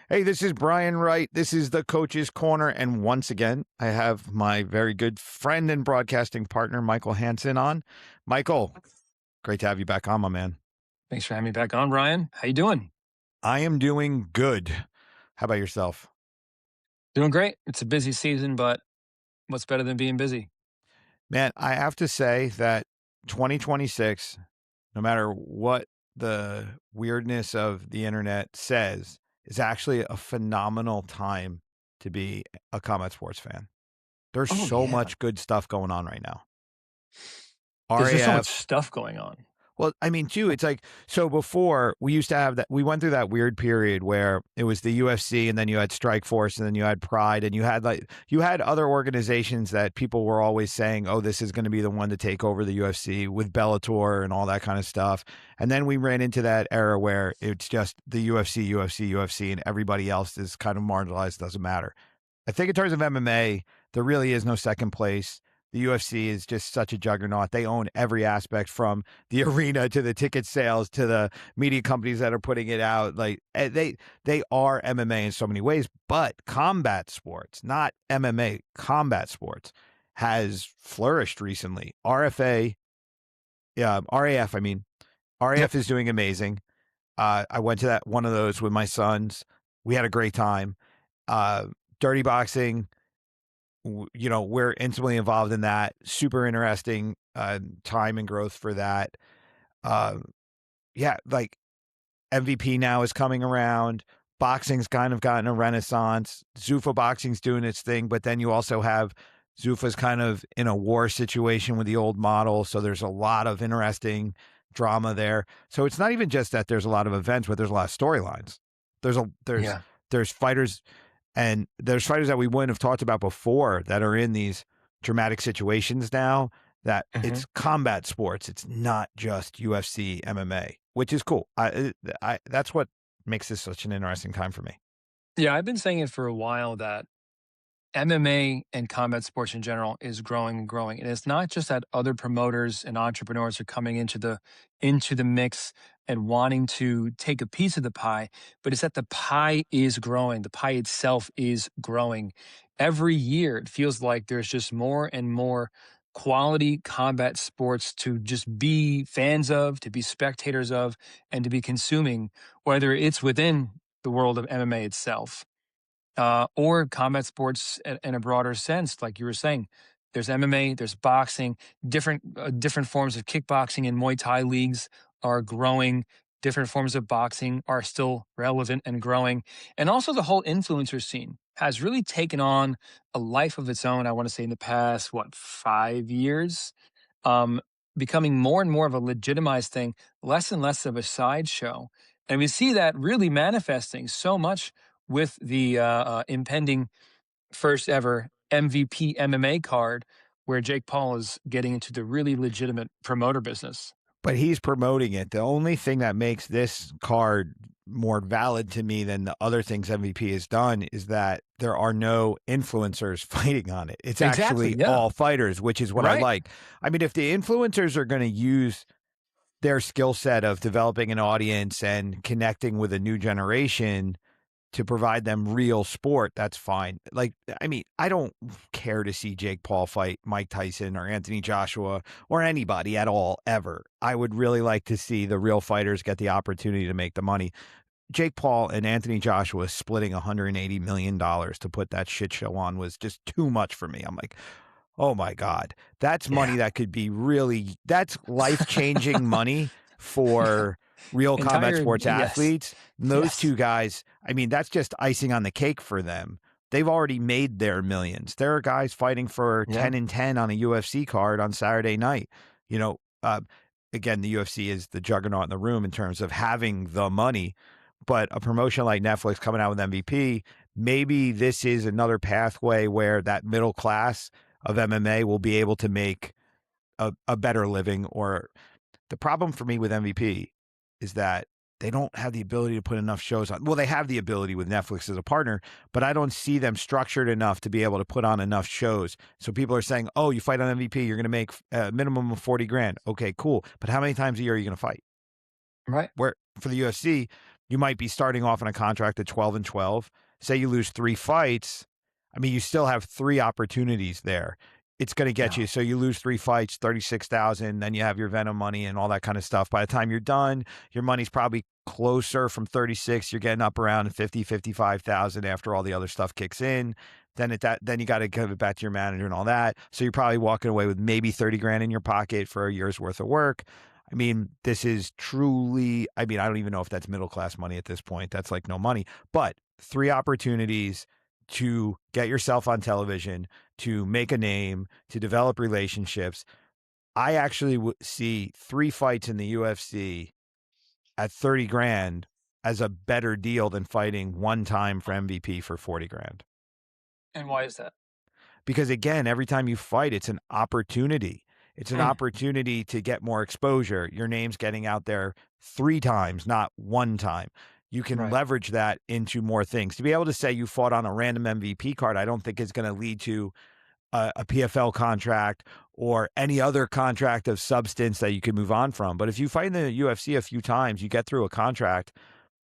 Hey, this is Brian Wright. This is the Coach's Corner. And once again, I have my very good friend and broadcasting partner, Michael Hanson, on. Michael, great to have you back on, my man. Thanks for having me back on, Brian. How you doing? I am doing good. How about yourself? Doing great. It's a busy season, but what's better than being busy? Man, I have to say that 2026, no matter what the weirdness of the internet says, is actually a phenomenal time to be a combat sports fan. There's Oh so yeah. much good stuff going on right now. There's just so much RAF. stuff going on. Well, I mean, too, it's like, so before we used to have that, we went through that weird period where it was the UFC and then you had Strike Force and then you had Pride and you had other organizations that people were always saying, oh, this is going to be the one to take over the UFC with Bellator and all that kind of stuff. And then we ran into that era where it's just the UFC, and everybody else is kind of marginalized, doesn't matter. I think in terms of MMA, there really is no second place. The UFC is just such a juggernaut. They own every aspect from the arena to the ticket sales to the media companies that are putting it out. Like they are MMA in so many ways, but combat sports, not MMA, combat sports has flourished recently. RAF, I mean, Yep. RAF is doing amazing. I went to that one of those with my sons. We had a great time. Uh, Dirty boxing, we're intimately involved in that. Super interesting time and growth for that. Uh, yeah, like MVP now is coming around. Boxing's kind of gotten a renaissance. Zuffa boxing's doing its thing, but then you also have Zuffa's kind of in a war situation with the old model. So there's a lot of interesting drama there. So it's not even just that there's a lot of events, but there's a lot of storylines. There's a Yeah. there's fighters and there's fighters that we wouldn't have talked about before that are in these dramatic situations now that hmm it's combat sports. It's not just UFC, MMA, which is cool. That's what makes this such an interesting time for me. Yeah, I've been saying it for a while that MMA and combat sports in general is growing and growing. And it's not just that other promoters and entrepreneurs are coming into the mix and wanting to take a piece of the pie, but it's that the pie is growing. The pie itself is growing. Every year it feels like there's just more and more quality combat sports to just be fans of, to be spectators of, and to be consuming, whether it's within the world of MMA itself or combat sports in a broader sense. Like you were saying, there's MMA, there's boxing, different forms of kickboxing and Muay Thai leagues are growing. Different forms of boxing are still relevant and growing, and also the whole influencer scene has really taken on a life of its own. I want to say in the past, what, 5 years, um, becoming more and more of a legitimized thing, less and less of a sideshow. And we see that really manifesting so much with the impending first ever MVP MMA card, where Jake Paul is getting into the really legitimate promoter business. But he's promoting it. The only thing that makes this card more valid to me than the other things MVP has done is that there are no influencers fighting on it. It's Exactly. actually Yeah. all fighters, which is what I Right. like. I mean, if the influencers are going to use their skill set of developing an audience and connecting with a new generation to provide them real sport, that's fine. Like, I mean, I don't care to see Jake Paul fight Mike Tyson or Anthony Joshua or anybody at all, ever. I would really like to see the real fighters get the opportunity to make the money. Jake Paul and Anthony Joshua splitting $180 million to put that shit show on was just too much for me. I'm like, oh my God, that's money Yeah. that could be that's life-changing money for real combat Entire. sports Yes. athletes. And those Yes. two guys, I mean, that's just icing on the cake for them. They've already made their millions. There are guys fighting for Yeah. 10 and 10 on a UFC card on Saturday night. You know, uh, again, the UFC is the juggernaut in the room in terms of having the money, but a promotion like Netflix coming out with MVP, maybe this is another pathway where that middle class of MMA will be able to make a better living. Or the problem for me with MVP is that they don't have the ability to put enough shows on. Well, they have the ability with Netflix as a partner, but I don't see them structured enough to be able to put on enough shows. So people are saying, oh, you fight on MVP, you're going to make a minimum of 40 grand. Okay, cool. But how many times a year are you going to fight? Right. Where for the UFC, You might be starting off on a contract at 12 and 12. Say you lose 3 fights, I mean, you still have 3 opportunities there. It's gonna get Yeah. you, so you lose 3 fights, 36,000, then you have your Venom money and all that kinda stuff. By the time you're done, your money's probably closer from 36, you're getting up around 50, 55,000 after all the other stuff kicks in. Then you gotta give it back to your manager and all that. So you're probably walking away with maybe 30 grand in your pocket for a year's worth of work. I mean, this is truly, I mean, I don't even know if that's middle class money at this point. That's like no money. But 3 opportunities to get yourself on television, to make a name, to develop relationships. I actually see 3 fights in the UFC at 30 grand as a better deal than fighting one time for MVP for 40 grand. And why is that? Because again, every time you fight, it's an opportunity. It's an Mm, opportunity to get more exposure. Your name's getting out there 3 times, not 1 time. You can right. leverage that into more things. To be able to say you fought on a random MVP card, I don't think is going to lead to a PFL contract or any other contract of substance that you can move on from. But if you fight in the UFC a few times, you get through a contract,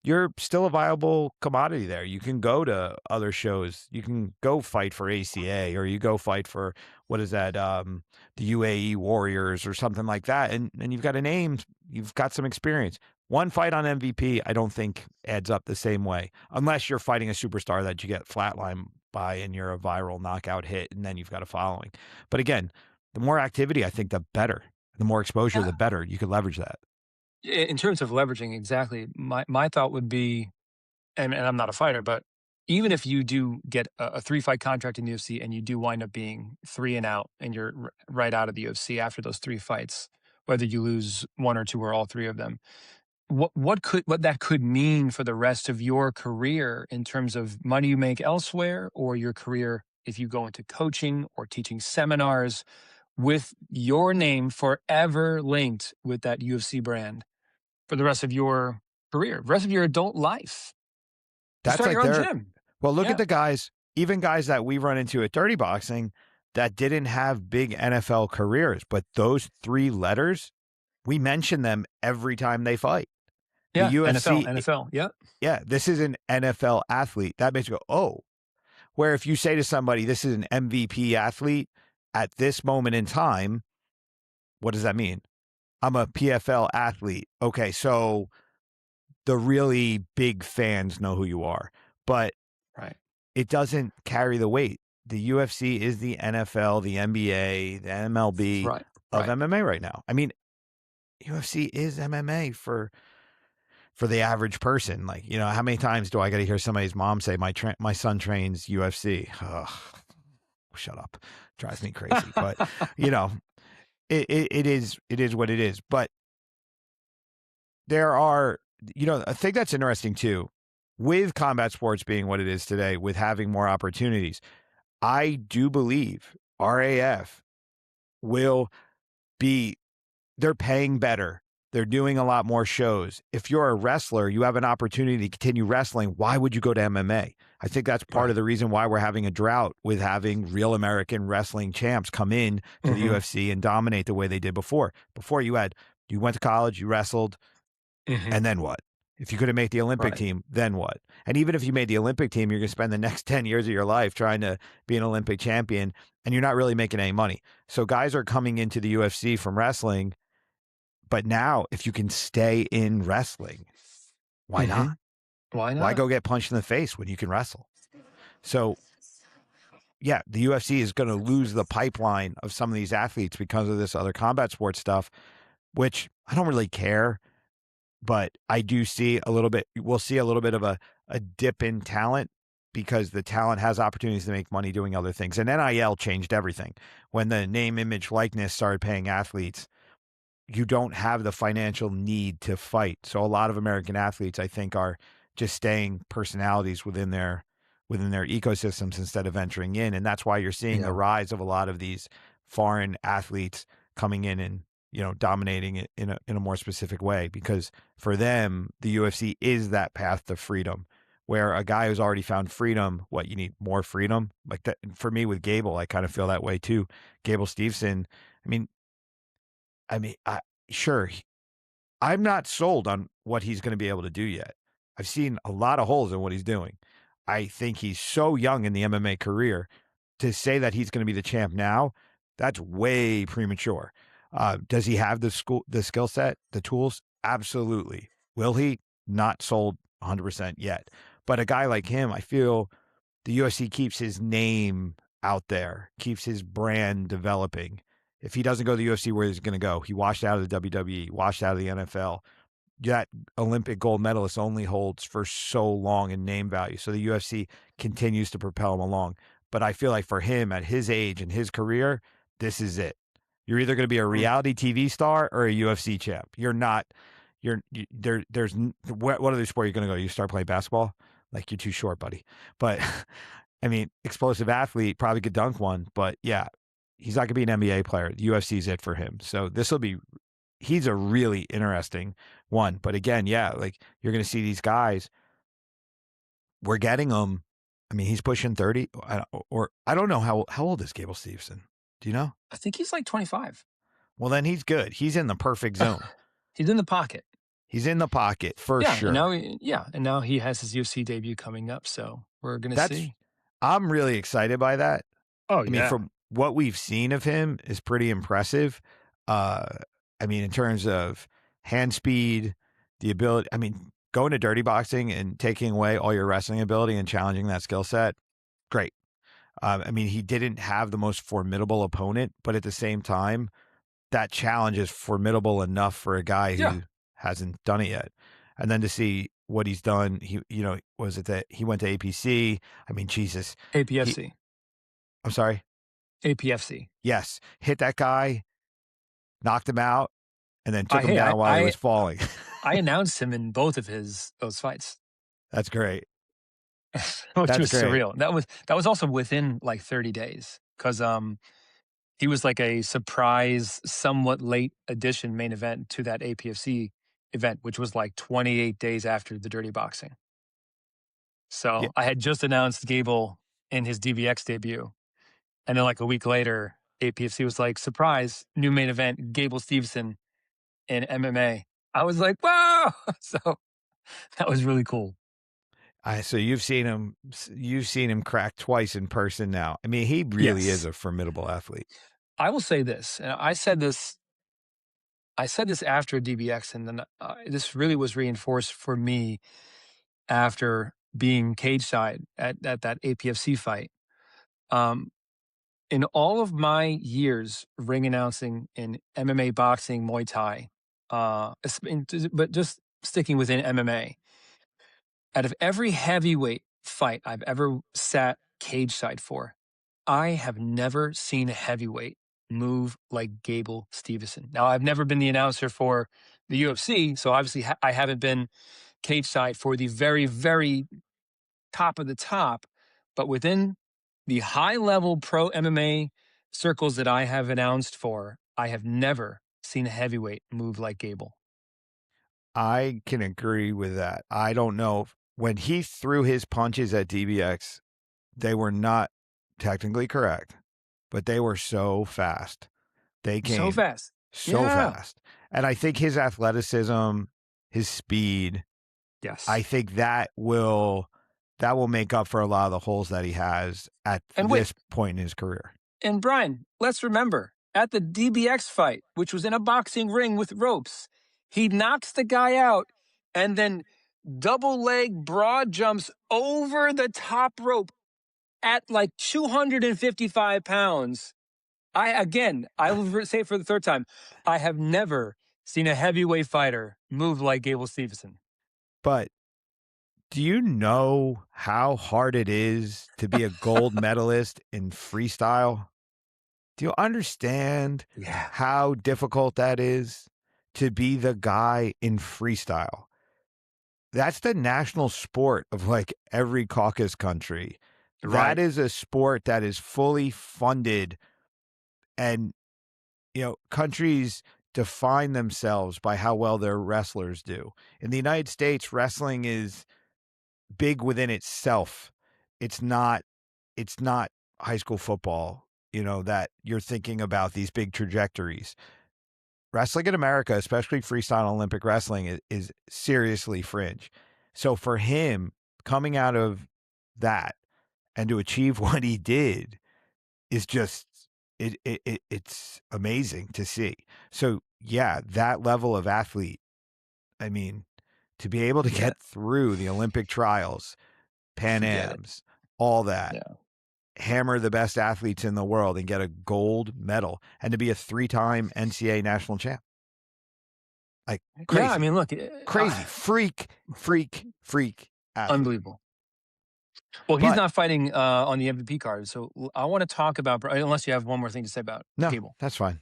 you're still a viable commodity there. You can go to other shows. You can go fight for ACA or you go fight for what is that, the UAE Warriors or something like that. And you've got a name, you've got some experience. One fight on MVP, I don't think adds up the same way, unless you're fighting a superstar that you get flatlined by and you're a viral knockout hit, and then you've got a following. But again, the more activity, I think, the better. The more exposure, Yeah. the better. You could leverage that. In terms of leveraging, exactly. My thought would be, and I'm not a fighter, but even if you do get a 3-fight contract in the UFC and you do wind up being 3 and out and you're right out of the UFC after those 3 fights, whether you lose 1 or 2 or all 3 of them, what that could mean for the rest of your career in terms of money you make elsewhere, or your career if you go into coaching or teaching seminars with your name forever linked with that UFC brand for the rest of your career, rest of your adult life. You That's start like your own their gym. Well, look at Yeah. the guys, even guys that we run into at Dirty Boxing that didn't have big NFL careers, but those 3 letters, we mention them every time they fight. The Yeah. NFL. UFC, NFL. Yeah. yeah, this is an NFL athlete. That makes you go, oh. Where if you say to somebody, this is an MVP athlete at this moment in time, what does that mean? I'm a PFL athlete. Okay, so the really big fans know who you are, but Right. it doesn't carry the weight. The UFC is the NFL, the NBA, the MLB Right. of Right. MMA right now. I mean, UFC is MMA for the average person. Like, you know, how many times do I got to hear somebody's mom say my son trains UFC? Ugh, shut up. Drives me crazy. But, you know, it is what it is. But there are, you know, I think that's interesting too. With combat sports being what it is today, with having more opportunities, I do believe RAF will be, they're paying better. They're doing a lot more shows. If you're a wrestler, you have an opportunity to continue wrestling. Why would you go to MMA? I think that's part of Right. the reason why we're having a drought with having real American wrestling champs come in to the Hmm. UFC and dominate the way they did before. Before you went to college, you wrestled, Hmm. and then what? If you couldn't make the Olympic Right. team, then what? And even if you made the Olympic team, you're going to spend the next 10 years of your life trying to be an Olympic champion, and you're not really making any money. So guys are coming into the UFC from wrestling, but now if you can stay in wrestling, why Hmm. not? Why Why not? go get punched in the face when you can wrestle? So, yeah, the UFC is going to lose the pipeline of some of these athletes because of this other combat sports stuff, which I don't really care. But I do see a little bit, we'll see a little bit of a dip in talent because the talent has opportunities to make money doing other things. And NIL changed everything. When the name, image, likeness started paying athletes, you don't have the financial need to fight. So a lot of American athletes, I think, are just staying personalities within their ecosystems instead of venturing in. And that's why you're seeing the Yeah. rise of a lot of these foreign athletes coming in and, you know, dominating it in a more specific way, because for them, the UFC is that path to freedom. Where a guy who's already found freedom, what you need more freedom, like that for me with Gable, I kind of feel that way too. Gable Steveson, I mean, I mean, sure, I'm not sold on what he's going to be able to do yet. I've seen a lot of holes in what he's doing. I think he's so young in the MMA career to say that he's going to be the champ now. That's way premature. Does he have the skill set, the tools? Absolutely. Will he? Not sold 100% yet. But a guy like him, I feel the UFC keeps his name out there, keeps his brand developing. If he doesn't go to the UFC, where he's going to go? He washed out of the WWE, washed out of the NFL. That Olympic gold medalist only holds for so long in name value. So the UFC continues to propel him along. But I feel like for him at his age and his career, this is it. You're either going to be a Mm. reality TV star or a UFC champ. You're not. There's what other sport are you going to go? You start playing basketball? Like you're too short, buddy. But I mean, explosive athlete, probably could dunk one. But yeah, he's not going to be an NBA player. The UFC is it for him. So this will be he's a really interesting one. But again, yeah, like you're going to see these guys. We're getting them. I mean, he's pushing 30, or I don't know how old is Gable Steveson. Do you know? I think he's like 25. Well, then he's good. He's in the perfect zone. He's in the pocket. He's in the pocket for Yeah, and now sure. and now he has his UFC debut coming up, so we're gonna That's see. I'm really excited by that. Oh I mean, yeah, from what we've seen of him is pretty impressive. Uh, I mean, in terms of hand speed, the ability. I mean, going to dirty boxing and taking away all your wrestling ability and challenging that skill set, great. I mean, he didn't have the most formidable opponent, but at the same time, that challenge is formidable enough for a guy yeah. who hasn't done it yet. And then to see what he's done, was it that he went to APC? I mean, Jesus, he. APFC, I'm sorry. APFC. Yes, hit that guy, knocked him out, and then took him down while he was falling. I announced him in both of those fights, That's great. which That's was great. surreal. That was also within like 30 days because he was like a surprise, somewhat late addition main event to that APFC event, which was like 28 days after the dirty boxing. Yeah, So I had just announced Gable in his DVX debut. And then like a week later, APFC was like, surprise, new main event, Gable Steveson in MMA. I was like, whoa! So that was really cool. so you've seen him. You've seen him crack twice in person now. I mean, he really is Yes. a formidable athlete. I will say this, and I said this after DBX, and then this really was reinforced for me after being cage side at that APFC fight. Um, in all of my years ring announcing in MMA, boxing, Muay Thai, but just sticking within MMA, out of every heavyweight fight I've ever sat cage side for, I have never seen a heavyweight move like Gable Steveson. Now, I've never been the announcer for the UFC, so obviously I haven't been cage side for the very, very top of the top, but within the high level pro MMA circles that I have announced for, I have never seen a heavyweight move like Gable. I can agree with that. I don't know when he threw his punches at DBX, they were not technically correct, but they were so fast. They So came fast. so Yeah. fast. And I think his athleticism, his speed, I Yes. think that will make up for a lot of the holes that he has at And wait, this point in his career. and Brian, let's remember at the DBX fight, which was in a boxing ring with ropes, he knocks the guy out and then double leg broad jumps over the top rope at like 255 pounds. I will say it for the third time, I have never seen a heavyweight fighter move like Gable Steveson. But do you know how hard it is to be a gold medalist in freestyle? Do you understand Yeah. how difficult that is to be the guy in freestyle? That's the national sport of like every caucus country. That Right. is a sport that is fully funded, and countries define themselves by how well their wrestlers do. In the United States, wrestling is big within itself. It's not high school football, that you're thinking about these big trajectories. Wrestling in America, especially freestyle Olympic wrestling, is seriously fringe. So for him coming out of that and to achieve what he did is just it's amazing to see. So yeah, that level of athlete, I mean, to be able to Yeah, get through the Olympic trials, Pan forget it. Ams, all that, Yeah. hammer the best athletes in the world and get a gold medal and to be a 3-time NCAA national champ. Like Yeah, I crazy, mean, look, crazy, freak athlete. unbelievable. Well, he's But not fighting on the MVP card, so I want to talk about. Unless you have one more thing to say about no, Cable, that's fine.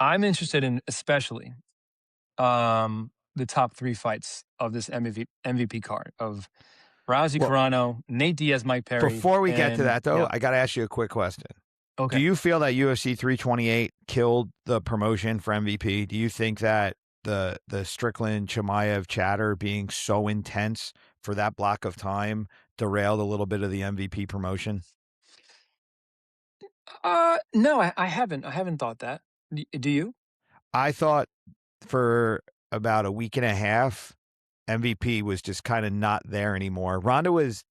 I'm interested in especially the top three fights of this MVP card of Rousey Well, Carano, Nate Diaz, Mike Perry, before we get to and that though, yeah, I got to ask you a quick question. Do okay. you feel that UFC 328 killed the promotion for MVP? Do you think that the Strickland Chimaev chatter being so intense for that block of time derailed a little bit of the MVP promotion? No, I haven't. I haven't thought that. Do you? I thought for about a week and a half, MVP was just kind of not there anymore. Ronda was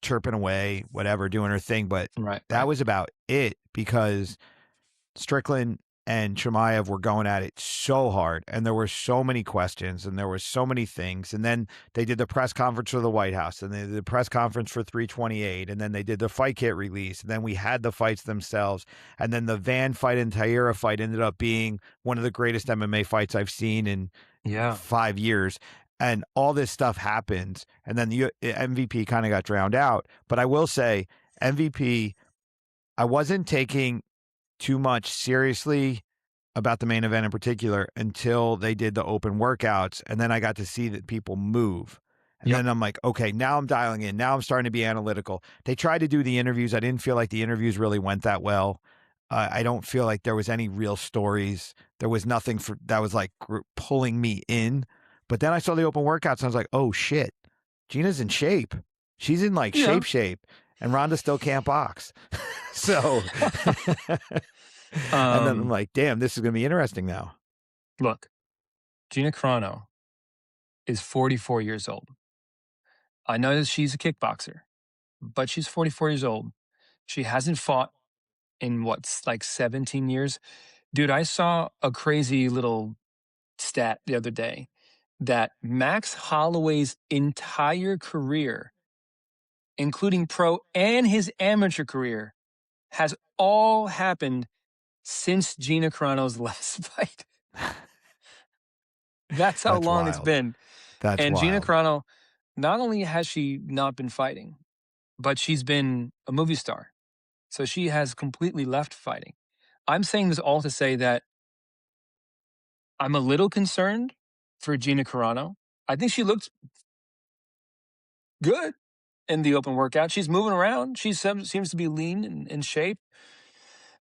chirping away, whatever, doing her thing, but Right, that right. was about it because Strickland and Chimaev were going at it so hard, and there were so many questions, and there were so many things. And then they did the press conference for the White House, and they did the press conference for 328, and then they did the fight kit release, and then we had the fights themselves, and then the Van fight and Taira fight ended up being one of the greatest MMA fights I've seen in Yeah. 5 years. And all this stuff happens, and then the MVP kind of got drowned out. But I will say, MVP, I wasn't taking too much seriously about the main event in particular until they did the open workouts. And then I got to see that people move. And Yep. then I'm like, okay, now I'm dialing in. Now I'm starting to be analytical. They tried to do the interviews. I didn't feel like the interviews really went that well. I don't feel like there was any real stories. There was nothing for that was like pulling me in. But then I saw the open workouts and I was like, oh shit, Gina's in shape. She's in like Yeah. shape, and Ronda still can't box. So, and then I'm um, like, damn, this is going to be interesting now. Look, Gina Carano is 44 years old. I know that she's a kickboxer, but she's 44 years old. She hasn't fought in what's like 17 years. Dude, I saw a crazy little stat the other day that Max Holloway's entire career, including pro and his amateur career, has all happened since Gina Carano's last fight. That's how That's long it's wild. been. That's And Gina wild. Carano, not only has she not been fighting, but she's been a movie star. So she has completely left fighting. I'm saying this all to say that I'm a little concerned for Gina Carano. I think she looked good in the open workout. She's moving around. She seems to be lean and in shape.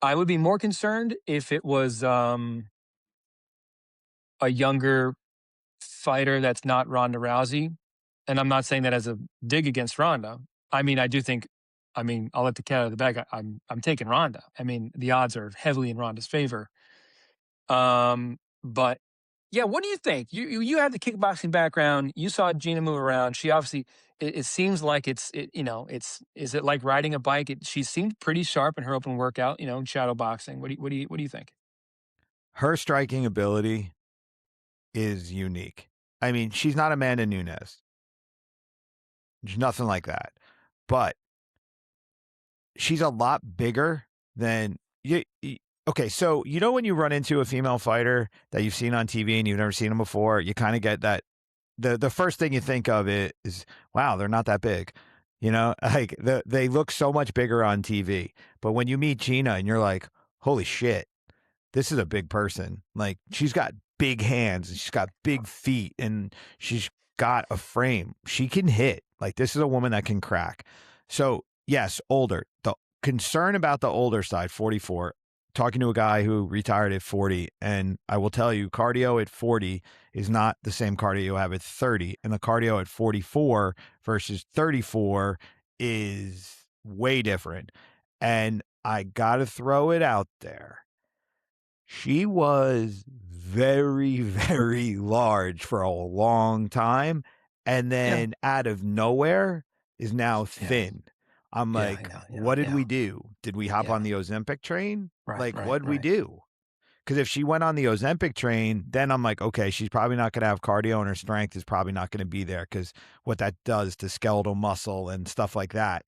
I would be more concerned if it was a younger fighter that's not Ronda Rousey. And I'm not saying that as a dig against Ronda. I mean, I do think. I mean, I'll let the cat out of the bag. I'm taking Ronda. I mean, the odds are heavily in Ronda's favor. But yeah, what do you think? You have the kickboxing background. You saw Gina move around. She obviously. It seems like it's is it like riding a bike? She seemed pretty sharp in her open workout. In shadow boxing. What do you think? Her striking ability is unique. I mean, she's not Amanda Nunes. She's nothing like that. But she's a lot bigger than you. Okay, so you know when you run into a female fighter that you've seen on TV and you've never seen them before, you kind of get that the first thing you think of it is, wow, they're not that big. Like they look so much bigger on TV. But when you meet Gina and you're like, holy shit, this is a big person. Like she's got big hands and she's got big feet and she's got a frame. She can hit. Like this is a woman that can crack. So yes, older. The concern about the older side, 44, talking to a guy who retired at 40, and I will tell you, cardio at 40 is not the same cardio you have at 30. And the cardio at 44 versus 34 is way different. And I gotta throw it out there, she was very, very large for a long time. and Yeah. then out of nowhere is now Yeah. thin. I'm Yeah. like, Yeah. Yeah. what did Yeah. we do? Did we hop Yeah. on the Ozempic train? Right. Like, Right. what'd we Right. do? Because if she went on the Ozempic train, then I'm like, okay, she's probably not going to have cardio and her strength is probably not going to be there because what that does to skeletal muscle and stuff like that.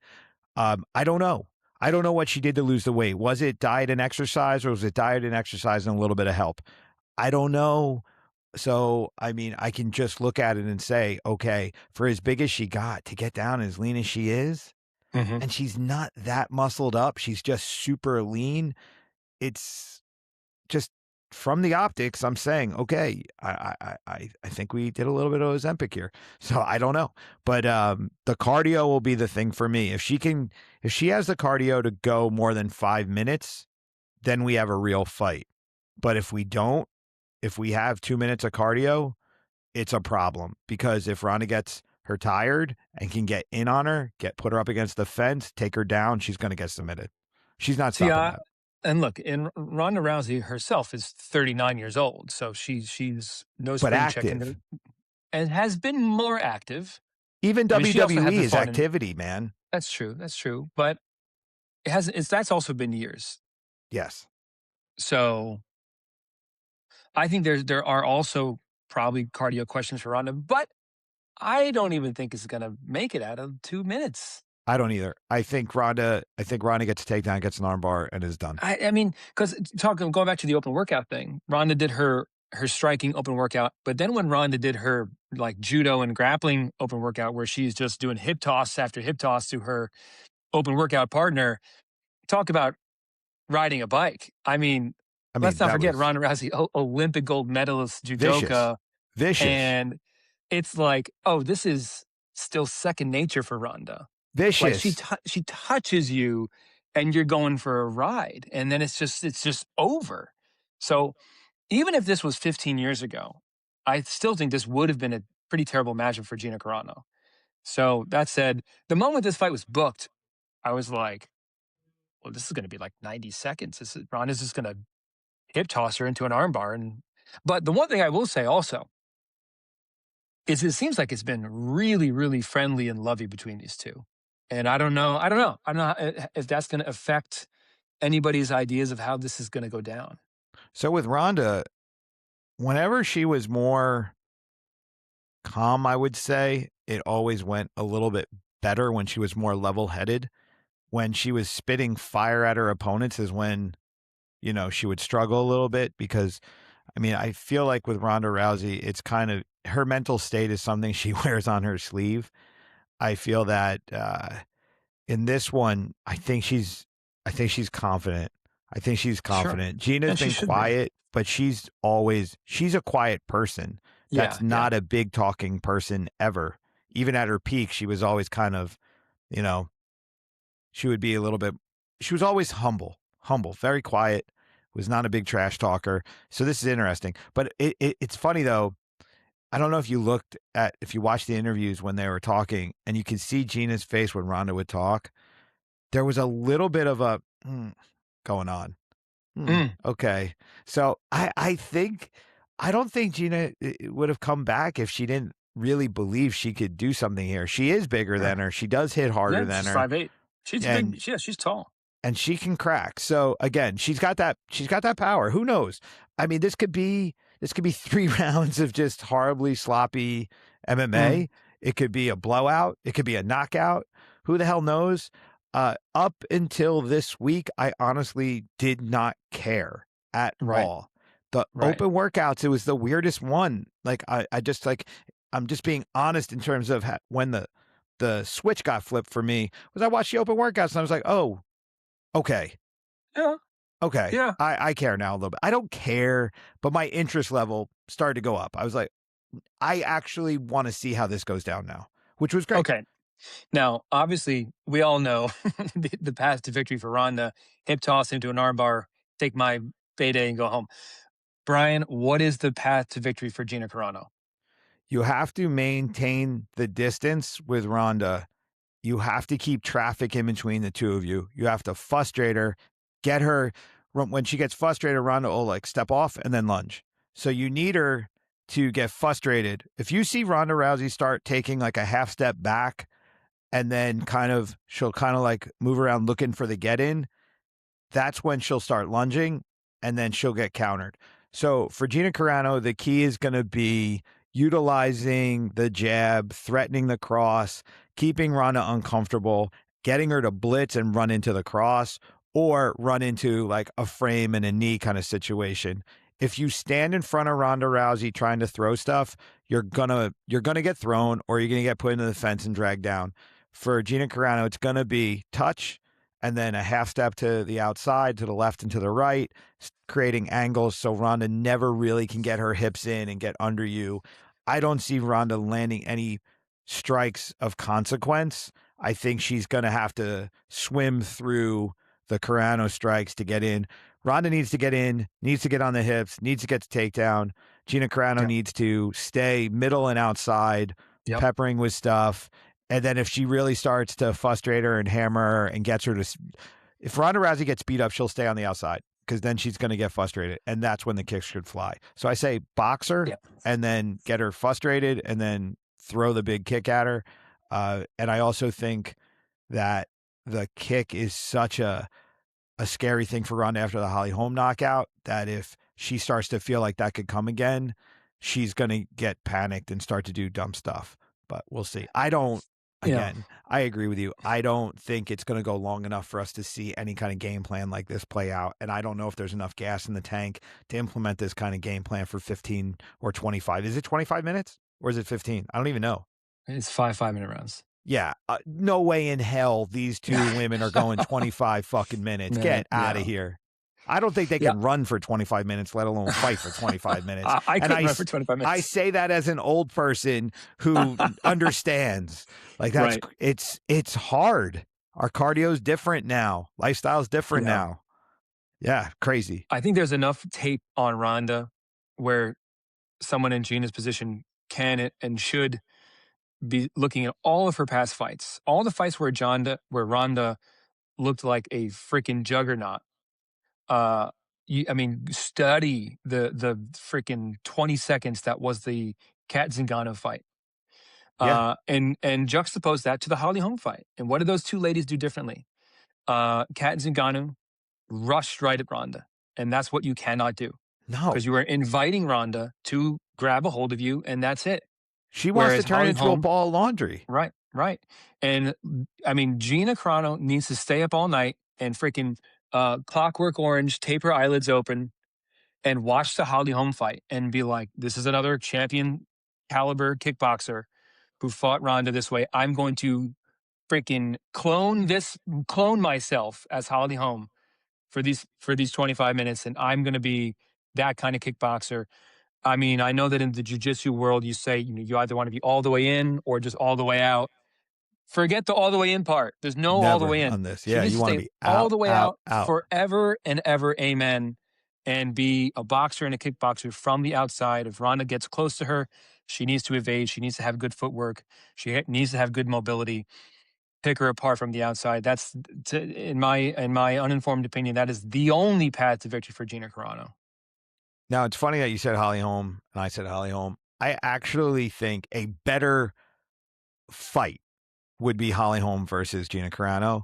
I don't know. I don't know what she did to lose the weight. Was it diet and exercise or was it diet and exercise and a little bit of help? I don't know. So, I mean, I can just look at it and say, okay, for as big as she got to get down as lean as she is, Hmm. and she's not that muscled up, she's just super lean. It's just from the optics, I'm saying, okay, I think we did a little bit of Ozempic here. So I don't know. But the cardio will be the thing for me. If she has the cardio to go more than 5 minutes, then we have a real fight. But if we don't, if we have 2 minutes of cardio, it's a problem because if Ronda gets her tired and can get in on her, put her up against the fence, take her down, she's going to get submitted. She's not See, stopping that. and look, and Ronda Rousey herself is 39 years old, so she's no But spring chicken, active. and has been more active. Even I mean, she also WWE hasn't is fought in. activity, man. That's true. That's true. But that's also been years. Yes. So I think there are also probably cardio questions for Ronda, but I don't even think it's gonna make it out of 2 minutes. I don't either. I think Ronda gets a takedown, gets an armbar, and is done. I mean, because talking going back to the open workout thing, Ronda did her striking open workout, but then when Ronda did her like judo and grappling open workout, where she's just doing hip toss after hip toss to her open workout partner, talk about riding a bike. I mean, I let's mean, not that forget was Ronda Rousey, Olympic gold medalist vicious. judoka, Vicious. and it's like, oh, this is still second nature for Ronda. Like Vicious. she touches you, and you're going for a ride, and then it's just over. So even if this was 15 years ago, I still think this would have been a pretty terrible matchup for Gina Carano. So that said, the moment this fight was booked, I was like, well, this is going to be like 90 seconds. Ronda's just going to hip toss her into an armbar. But the one thing I will say also is it seems like it's been really, really friendly and lovey between these two. And I don't know if that's going to affect anybody's ideas of how this is going to go down. So with Ronda, whenever she was more calm, I would say, it always went a little bit better when she was more level headed. When she was spitting fire at her opponents is when, she would struggle a little bit because I mean, I feel like with Ronda Rousey, it's kind of her mental state is something she wears on her sleeve. I feel that in this one, I think she's confident. I think she's Sure. confident. Gina's And she been should be. quiet, but she's a quiet person. That's Yeah. Yeah. not a big talking person ever. Even at her peak, she was always kind of, you know, she would be a little bit she was always humble, very quiet, was not a big trash talker. So this is interesting. But it's funny though. I don't know if you watched the interviews when they were talking and you could see Gina's face when Ronda would talk. There was a little bit of a going on. Mm, Okay. So I don't think Gina would have come back if she didn't really believe she could do something here. She is bigger than sure. her. She does hit harder Yeah. than She's her. 5'8". She's big. And Yeah. She's tall. she can crack. So again, she's got that power. Who knows? I mean, this could be 3 rounds of just horribly sloppy Mm, MMA. It could be a blowout. It could be a knockout. Who the hell knows? Up until this week, I honestly did not care at right. all. The Right. open workouts, it was the weirdest one. Like I just like I'm just being honest in terms of when the switch got flipped for me was I watched the open workouts and I was like, oh, okay. Yeah. Okay. Yeah. I care now a little bit. I don't care, but my interest level started to go up. I was like, I actually want to see how this goes down now, which was great. Okay. Now, obviously, we all know the path to victory for Ronda: hip toss into an armbar, take my payday, and go home. Brian, what is the path to victory for Gina Carano? You have to maintain the distance with Ronda. You have to keep traffic in between the two of you. You have to frustrate her, get her when she gets frustrated, Ronda will like step off and then lunge. So you need her to get frustrated. If you see Ronda Rousey start taking like a half step back and then she'll kind of like move around looking for the get in, that's when she'll start lunging and then she'll get countered. So for Gina Carano, the key is going to be utilizing the jab, threatening the cross, keeping Ronda uncomfortable, getting her to blitz and run into the cross or run into like a frame and a knee kind of situation. If you stand in front of Ronda Rousey trying to throw stuff, you're gonna get thrown or you're gonna get put into the fence and dragged down. For Gina Carano, it's gonna be touch, and then a half step to the outside, to the left and to the right, creating angles so Ronda never really can get her hips in and get under you. I don't see Ronda landing any strikes of consequence. I think she's going to have to swim through the Carano strikes to get in. Ronda needs to get in, needs to get on the hips, needs to get the takedown. Gina Carano Yep. needs to stay middle and outside, Yep. peppering with stuff. And then if she really starts to frustrate her and hammer her and gets her to, if Ronda Rousey gets beat up, she'll stay on the outside because then she's going to get frustrated. And that's when the kicks should fly. So I say box her Yep. and then get her frustrated and then throw the big kick at her. And I also think that the kick is such a scary thing for Ronda after the Holly Holm knockout that if she starts to feel like that could come again, she's going to get panicked and start to do dumb stuff. But we'll see. I agree with you. I don't think it's going to go long enough for us to see any kind of game plan like this play out. And I don't know if there's enough gas in the tank to implement this kind of game plan for 15 or 25. Is it 25 minutes or is it 15? I don't even know. It's 5-minute rounds. Yeah, no way in hell these two women are going 25 fucking minutes. Get out of here. I don't think they can run for 25 minutes, let alone fight for 25 minutes. I couldn't run for 25 minutes. I say that as an old person who understands. Like that's Right. it's hard. Our cardio's different now. Lifestyle's different now. Yeah, crazy. I think there's enough tape on Ronda where someone in Gina's position can and should be looking at all of her past fights, all the fights where Ronda looked like a freaking juggernaut. Study the freaking 20 seconds that was the Kat Zingano fight. And juxtapose that to the Holly Holm fight. And what did those two ladies do differently? Kat Zingano rushed right at Ronda, and that's what you cannot do. No, because you are inviting Ronda to grab a hold of you, and that's it. She wants to turn into a ball of laundry. Right. And I mean, Gina Carano needs to stay up all night and freaking Clockwork Orange, tape her eyelids open, and watch the Holly Holm fight and be like, this is another champion caliber kickboxer who fought Ronda this way. I'm going to freaking clone myself as Holly Holm for these 25 minutes, and I'm going to be that kind of kickboxer. I mean, I know that in the jiu-jitsu world, you say you either want to be all the way in or just all the way out. Forget the all the way in part. There's no all the way in on this. Yeah, you want to be all the way out out forever and ever. Amen. And be a boxer and a kickboxer from the outside. If Ronda gets close to her, she needs to evade. She needs to have good footwork. She needs to have good mobility. Pick her apart from the outside. That's, in my uninformed opinion, that is the only path to victory for Gina Carano. Now, it's funny that you said Holly Holm and I said Holly Holm. I actually think a better fight would be Holly Holm versus Gina Carano.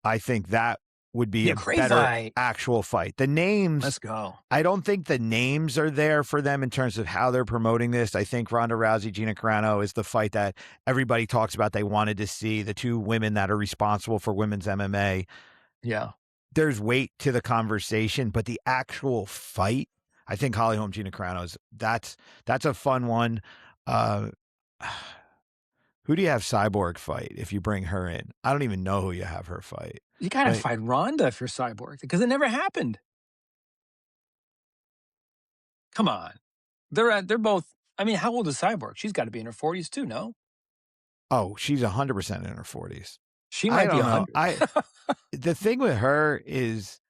I think that would be a better actual fight. The names, let's go. I don't think the names are there for them in terms of how they're promoting this. I think Ronda Rousey, Gina Carano is the fight that everybody talks about they wanted to see, the two women that are responsible for women's MMA. Yeah. There's weight to the conversation, but the actual fight, I think Holly Holm, Gina Carano's, that's a fun one. Who do you have Cyborg fight if you bring her in? I don't even know who you have her fight. You got to fight Ronda if you're Cyborg because it never happened. Come on. They're both, I mean, how old is Cyborg? She's got to be in her 40s too, no? Oh, she's 100% in her 40s. She might be 100. The thing with her is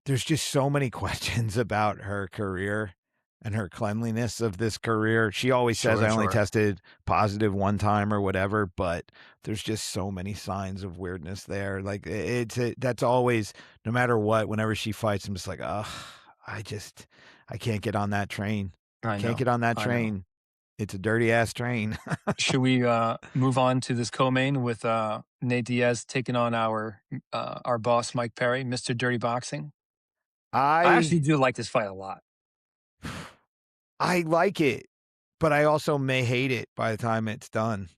there's just so many questions about her career and her cleanliness of this career. She always says I only tested positive one time or whatever, but there's just so many signs of weirdness there. Like that's always, no matter what, whenever she fights, I'm just like, I can't get on that train. I Can't know. get on that I know. train. It's a dirty ass train. Should we move on to this co-main with Nate Diaz taking on our boss Mike Perry, Mr. Dirty Boxing? I I actually do like this fight a lot. I like it, but I also may hate it by the time it's done.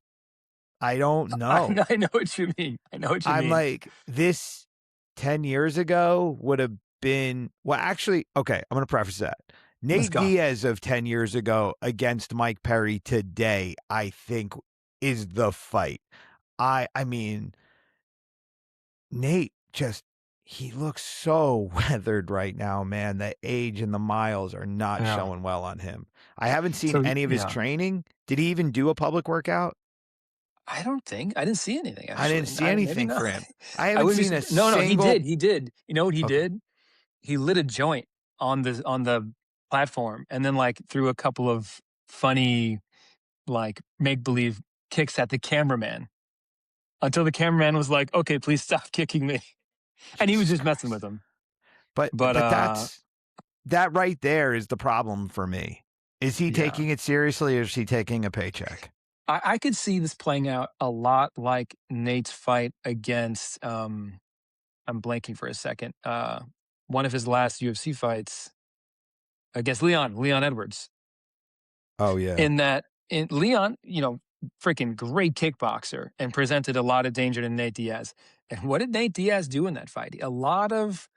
I don't know. I know what you mean. I know what you I'm mean. like, this 10 years ago would have been well, actually, okay, I'm gonna preface that. Let's Nate go. Diaz of 10 years ago against Mike Perry today, I think is the fight. I mean, Nate just he looks so weathered right now, man. The age and the miles are not Yeah. showing well on him. I haven't seen So any of his yeah, training. Did he even do a public workout? I didn't see anything I didn't actually. see Maybe anything not. for him. I I haven't wouldn't be seen a no, no, he single did. He did. You know what he okay. did? He lit a joint on the platform and then like threw a couple of funny like make believe kicks at the cameraman until the cameraman was like, "Okay, please stop kicking me." And he was Jesus just messing with Christ. him. But But that right there is the problem for me. Is he yeah. taking it seriously or is he taking a paycheck? I could see this playing out a lot like Nate's fight against I'm blanking for a second. One of his last UFC fights against Leon Edwards. Oh, yeah. In that in Leon, freaking great kickboxer and presented a lot of danger to Nate Diaz. And what did Nate Diaz do in that fight? A lot of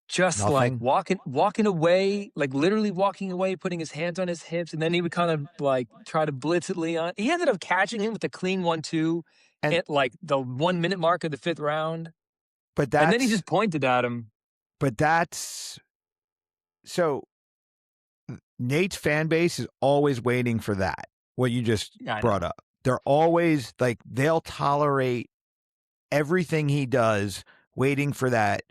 just like Nothing? walking away, like literally walking away, putting his hands on his hips, and then he would kind of like try to blitz at Leon. He ended up catching him with a clean 1-2 And at like the 1 minute mark of the fifth round. but And then he that's just pointed at him. but that's so Nate's fan base is always waiting for that, what you just Yeah, I brought know. up. They're always like, they'll tolerate everything he does, waiting for that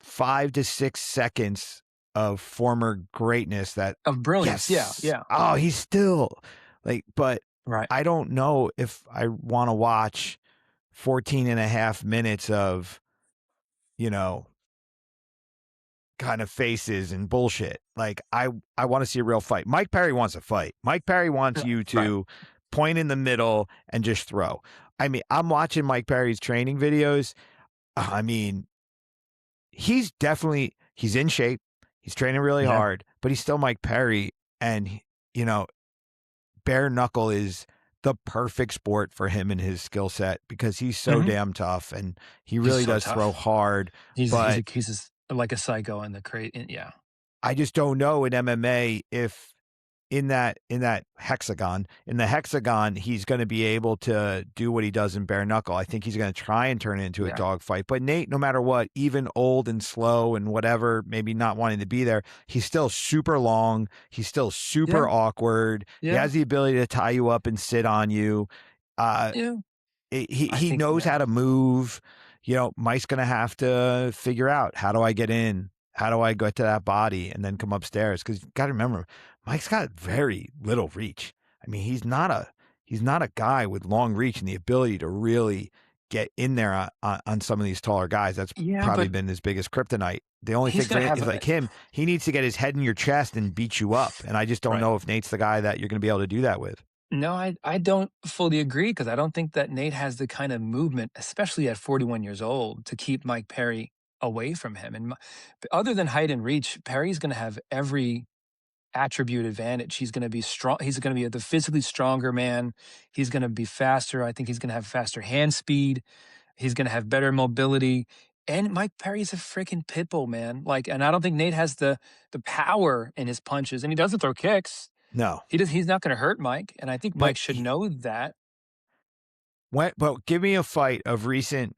5 to 6 seconds of former greatness that, Of brilliance. Yeah, yes, yeah. oh, he's still like, but Right. I don't know if I want to watch 14 and a half minutes of, you know, kind of faces and bullshit. Like I want to see a real fight. Mike Perry wants a fight. Mike Perry wants you Right. to point in the middle and just throw. I mean, I'm watching Mike Perry's training videos. I mean, he's in shape. He's training really Yeah. hard, but he's still Mike Perry and you know, bare knuckle is the perfect sport for him and his skill set because he's so Mhm. damn tough and he He's really so does throw tough. hard, but He's just like a psycho in the crate. Yeah. I just don't know in MMA if in that hexagon, in the hexagon, he's going to be able to do what he does in bare knuckle. I think he's going to try and turn it into a Yeah. dogfight. But Nate, no matter what, even old and slow and whatever, maybe not wanting to be there, he's still super long. He's still Yeah. super awkward. He Yeah. has the ability to tie you up and sit on you. Uh, Yeah. I he think, knows yeah. how to move. Mike's going to have to figure out, how do I get in? How do I get to that body and then come upstairs? Because you got to remember, Mike's got very little reach. I mean, he's not a guy with long reach and the ability to really get in there on some of these taller guys. That's Yeah, probably but been his biggest kryptonite. The only he's thing for gonna him have is a like him, he needs to get his head in your chest and beat you up. And I just don't right. know if Nate's the guy that you're going to be able to do that with. No, I don't fully agree because I don't think that Nate has the kind of movement, especially at 41 years old, to keep Mike Perry away from him. And other than height and reach, Perry's gonna have every attribute advantage. He's gonna be strong. He's gonna be the physically stronger man. He's gonna be faster. I think he's gonna have faster hand speed. He's gonna have better mobility. And Mike Perry's a freaking pit bull, man. Like, and I don't think Nate has the power in his punches, and he doesn't throw kicks. No, He's not gonna hurt Mike, and I think but Mike should know that. but give me a fight of recent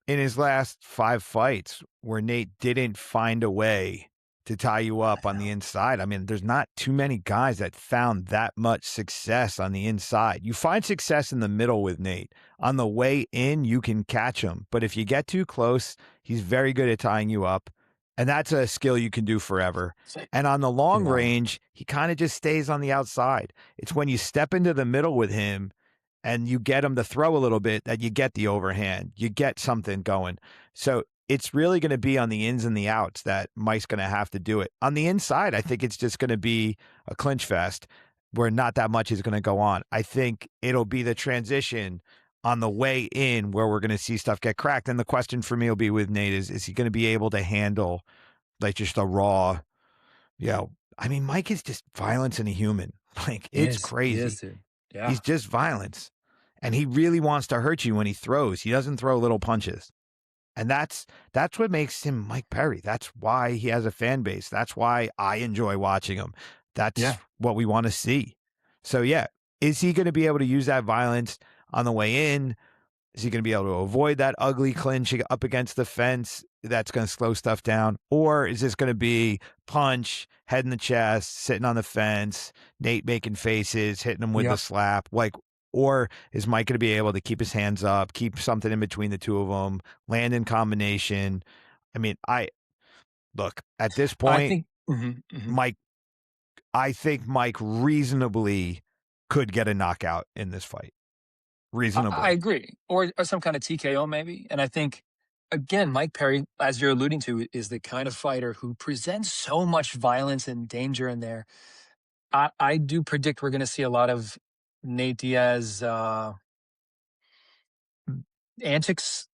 in his last 5 fights where Nate didn't find a way to tie you up I on the know. inside. I mean, there's not too many guys that found that much success on the inside. You find success in the middle with Nate. On the way in, you can catch him. But if you get too close, he's very good at tying you up. And that's a skill you can do forever. So- And on the long Yeah. range, he kind of just stays on the outside. It's when you step into the middle with him and you get him to throw a little bit that you get the overhand. You get something going. So it's really going to be on the ins and the outs that Mike's going to have to do it. On the inside, I think it's just going to be a clinch fest where not that much is going to go on. I think it'll be the transition on the way in where we're going to see stuff get cracked. And the question for me will be with Nate is he going to be able to handle like just a raw, I mean, Mike is just violence in a human. Like, it's He is, crazy. dude. Yeah. He's just violence. And he really wants to hurt you when he throws. He doesn't throw little punches. And that's what makes him Mike Perry. That's why he has a fan base. That's why I enjoy watching him. That's Yeah. what we want to see. So yeah, is he going to be able to use that violence on the way in? Is he going to be able to avoid that ugly clinch up against the fence that's going to slow stuff down? Or is this going to be punch, head in the chest, sitting on the fence, Nate making faces, hitting him with the Yep. slap? Like, or is Mike going to be able to keep his hands up, keep something in between the two of them, land in combination? I mean, look, at this I point, think Mike, I think Mike reasonably could get a knockout in this fight. I Reasonably. agree. Or some kind of TKO maybe. And I think again, Mike Perry, as you're alluding to, is the kind of fighter who presents so much violence and danger in there. I do predict we're gonna see a lot of Nate Diaz antics,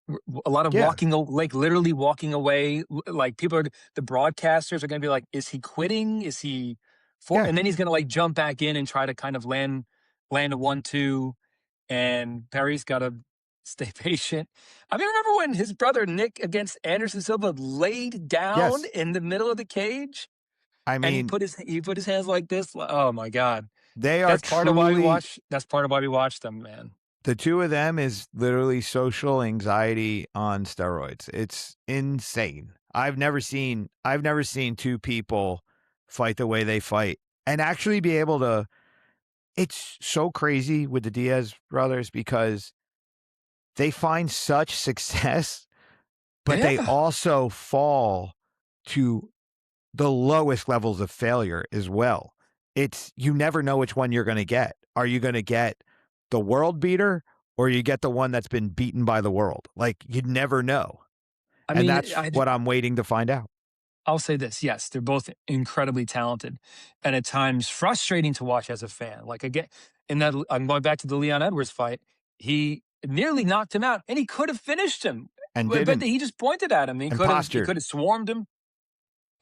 a lot of Yeah. like literally walking away. Like people are, the broadcasters are going to be like, "Is he quitting? Is he for?" Yeah. And then he's going to like jump back in and try to kind of land a 1-2. And Perry's got to stay patient. I mean, remember when his brother Nick against Anderson Silva laid down Yes. in the middle of the cage I and mean, he put his hands like this. Oh my god, they are That's part of why we watch them, man. the two of them is literally social anxiety on steroids. It's insane. I've never seen two people fight the way they fight and actually be able to. It's so crazy with the Diaz brothers because they find such success, but they Yeah. also fall to the lowest levels of failure as well. It's you never know which one you're going to get. Are you going to get the world beater or you get the one that's been beaten by the world? Like you'd never know. I And mean, that's what I'm waiting to find out. I'll say this, yes, they're both incredibly talented and at times frustrating to watch as a fan. Like again, in that I'm going back to the Leon Edwards fight, he nearly knocked him out and he could have finished him. And But didn't he just pointed at him. and postured. Could have swarmed him.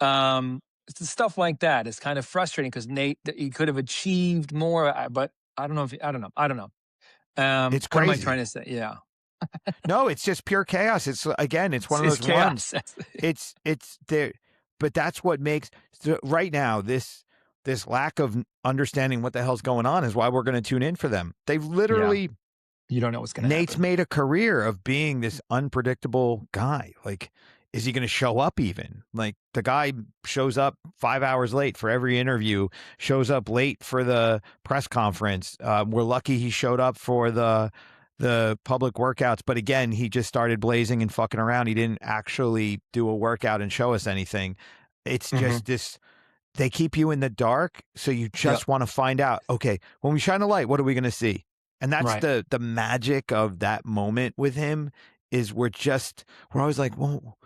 It's stuff like that. It's kind of frustrating because Nate he could have achieved more, but I don't know. It's What am I trying crazy. to say? Yeah. No, it's just pure chaos. It's again, it's one of It's those ones. chaos. It's there, but that's what makes right now this lack of understanding what the hell's going on is why we're going to tune in for them. They've Yeah. literally You don't know what's gonna Nate's happen. made a career of being this unpredictable guy. Like, is he going to show up even? Like, the guy shows up 5 hours late for every interview, shows up late for the press conference. We're lucky he showed up for the public workouts, but again, he just started blazing and fucking around. He didn't actually do a workout and show us anything. It's Hmm. just this. They keep you in the dark, so you Yep. just want to find out, okay, when we shine a light, what are we going to see? And that's Right. the magic of that moment with him is we're always like, well,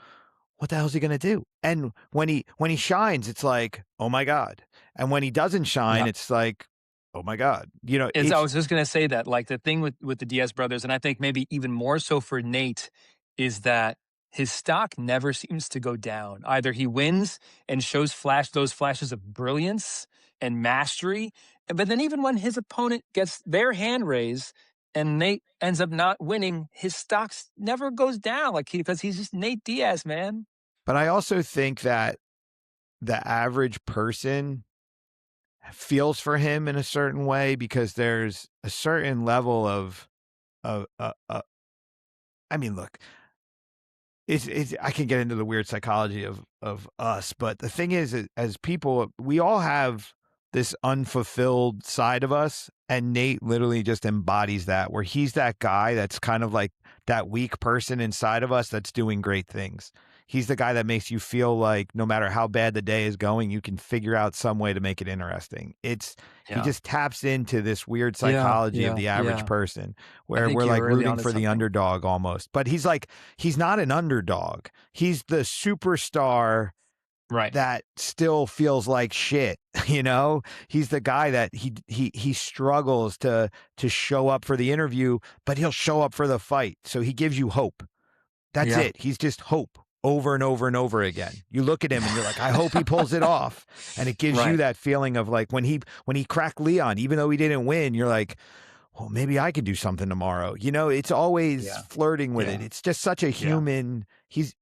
what the hell is he going to do? And when he shines, it's like, oh my God. And when he doesn't shine, Yep. it's like, oh my God. You know, I it's was just gonna say that, like, the thing with the Diaz brothers, and I think maybe even more so for Nate, is that his stock never seems to go down. Either he wins and shows those flashes of brilliance and mastery, but then even when his opponent gets their hand raised and Nate ends up not winning, his stocks never goes down, like, because he's just Nate Diaz, man. but I also think that the average person feels for him in a certain way because there's a certain level of I mean, look, it's I can get into the weird psychology of us, but the thing is, as people, we all have this unfulfilled side of us. And Nate literally just embodies that, where he's that guy that's kind of like that weak person inside of us that's doing great things. He's the guy that makes you feel like no matter how bad the day is going, you can figure out some way to make it interesting. He Yeah. just taps into this weird Yeah. psychology of Yeah. the average Yeah. person I where think we're you're like really rooting onto for the something. underdog almost. But he's not an underdog. He's the superstar Right. that still feels like shit. He's the guy that he struggles to show up for the interview, but he'll show up for the fight. So he gives you hope. That's Yeah. it. He's just hope over and over and over again. You look at him and you're like, I hope he pulls it off. And it gives you Right. that feeling of like when he cracked Leon, even though he didn't win, you're like, well, maybe I could do something tomorrow. It's always Yeah. flirting with it. Yeah. It's just such a Yeah. human. He's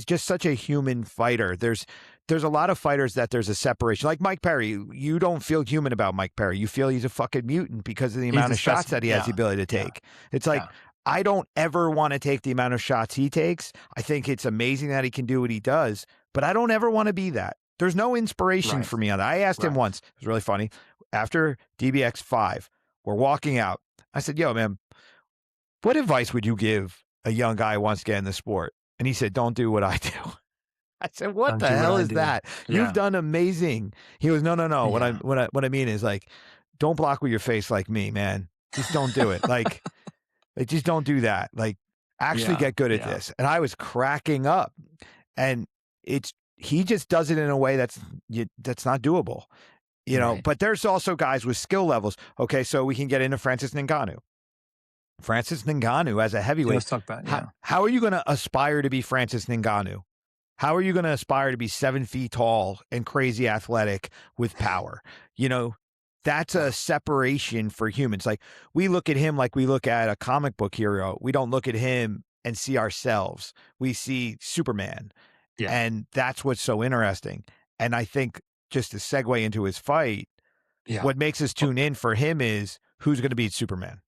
just such a human fighter. There's a lot of fighters that there's a separation. Like Mike Perry, you don't feel human about Mike Perry. You feel he's a fucking mutant because of the He's amount a of shots that specimen. he has the Yeah. ability to Yeah. take. It's like Yeah. I don't ever want to take the amount of shots he takes. I think it's amazing that he can do what he does, but I don't ever want to be that. There's no inspiration Right. for me on that. I asked him Right. once. It was really funny. After DBX 5, we're walking out. I said, yo, man, what advice would you give a young guy who wants to get in the sport? And he said, don't do what I do. I said, what Don't the do what hell I is do. that? You've Yeah. done amazing. He goes, no. Yeah. What I mean is like, don't block with your face like me, man. Just don't do it. Like just don't do that. Like, actually Yeah. get good at Yeah. this. And I was cracking up. And he just does it in a way that's not doable. Right. But there's also guys with skill levels. Okay, so we can get into Francis Ngannou. Francis Ngannou as a Yeah, heavyweight. let's talk about it. Yeah. How are you going to aspire to be Francis Ngannou? How are you going to aspire to be 7 feet tall and crazy athletic with power? That's a separation for humans. Like we look at him like we look at a comic book hero. We don't look at him and see ourselves. We see Superman. Yeah. And that's what's so interesting. And I think just to segue into his fight, Yeah. what makes us tune in for him is who's going to beat Superman.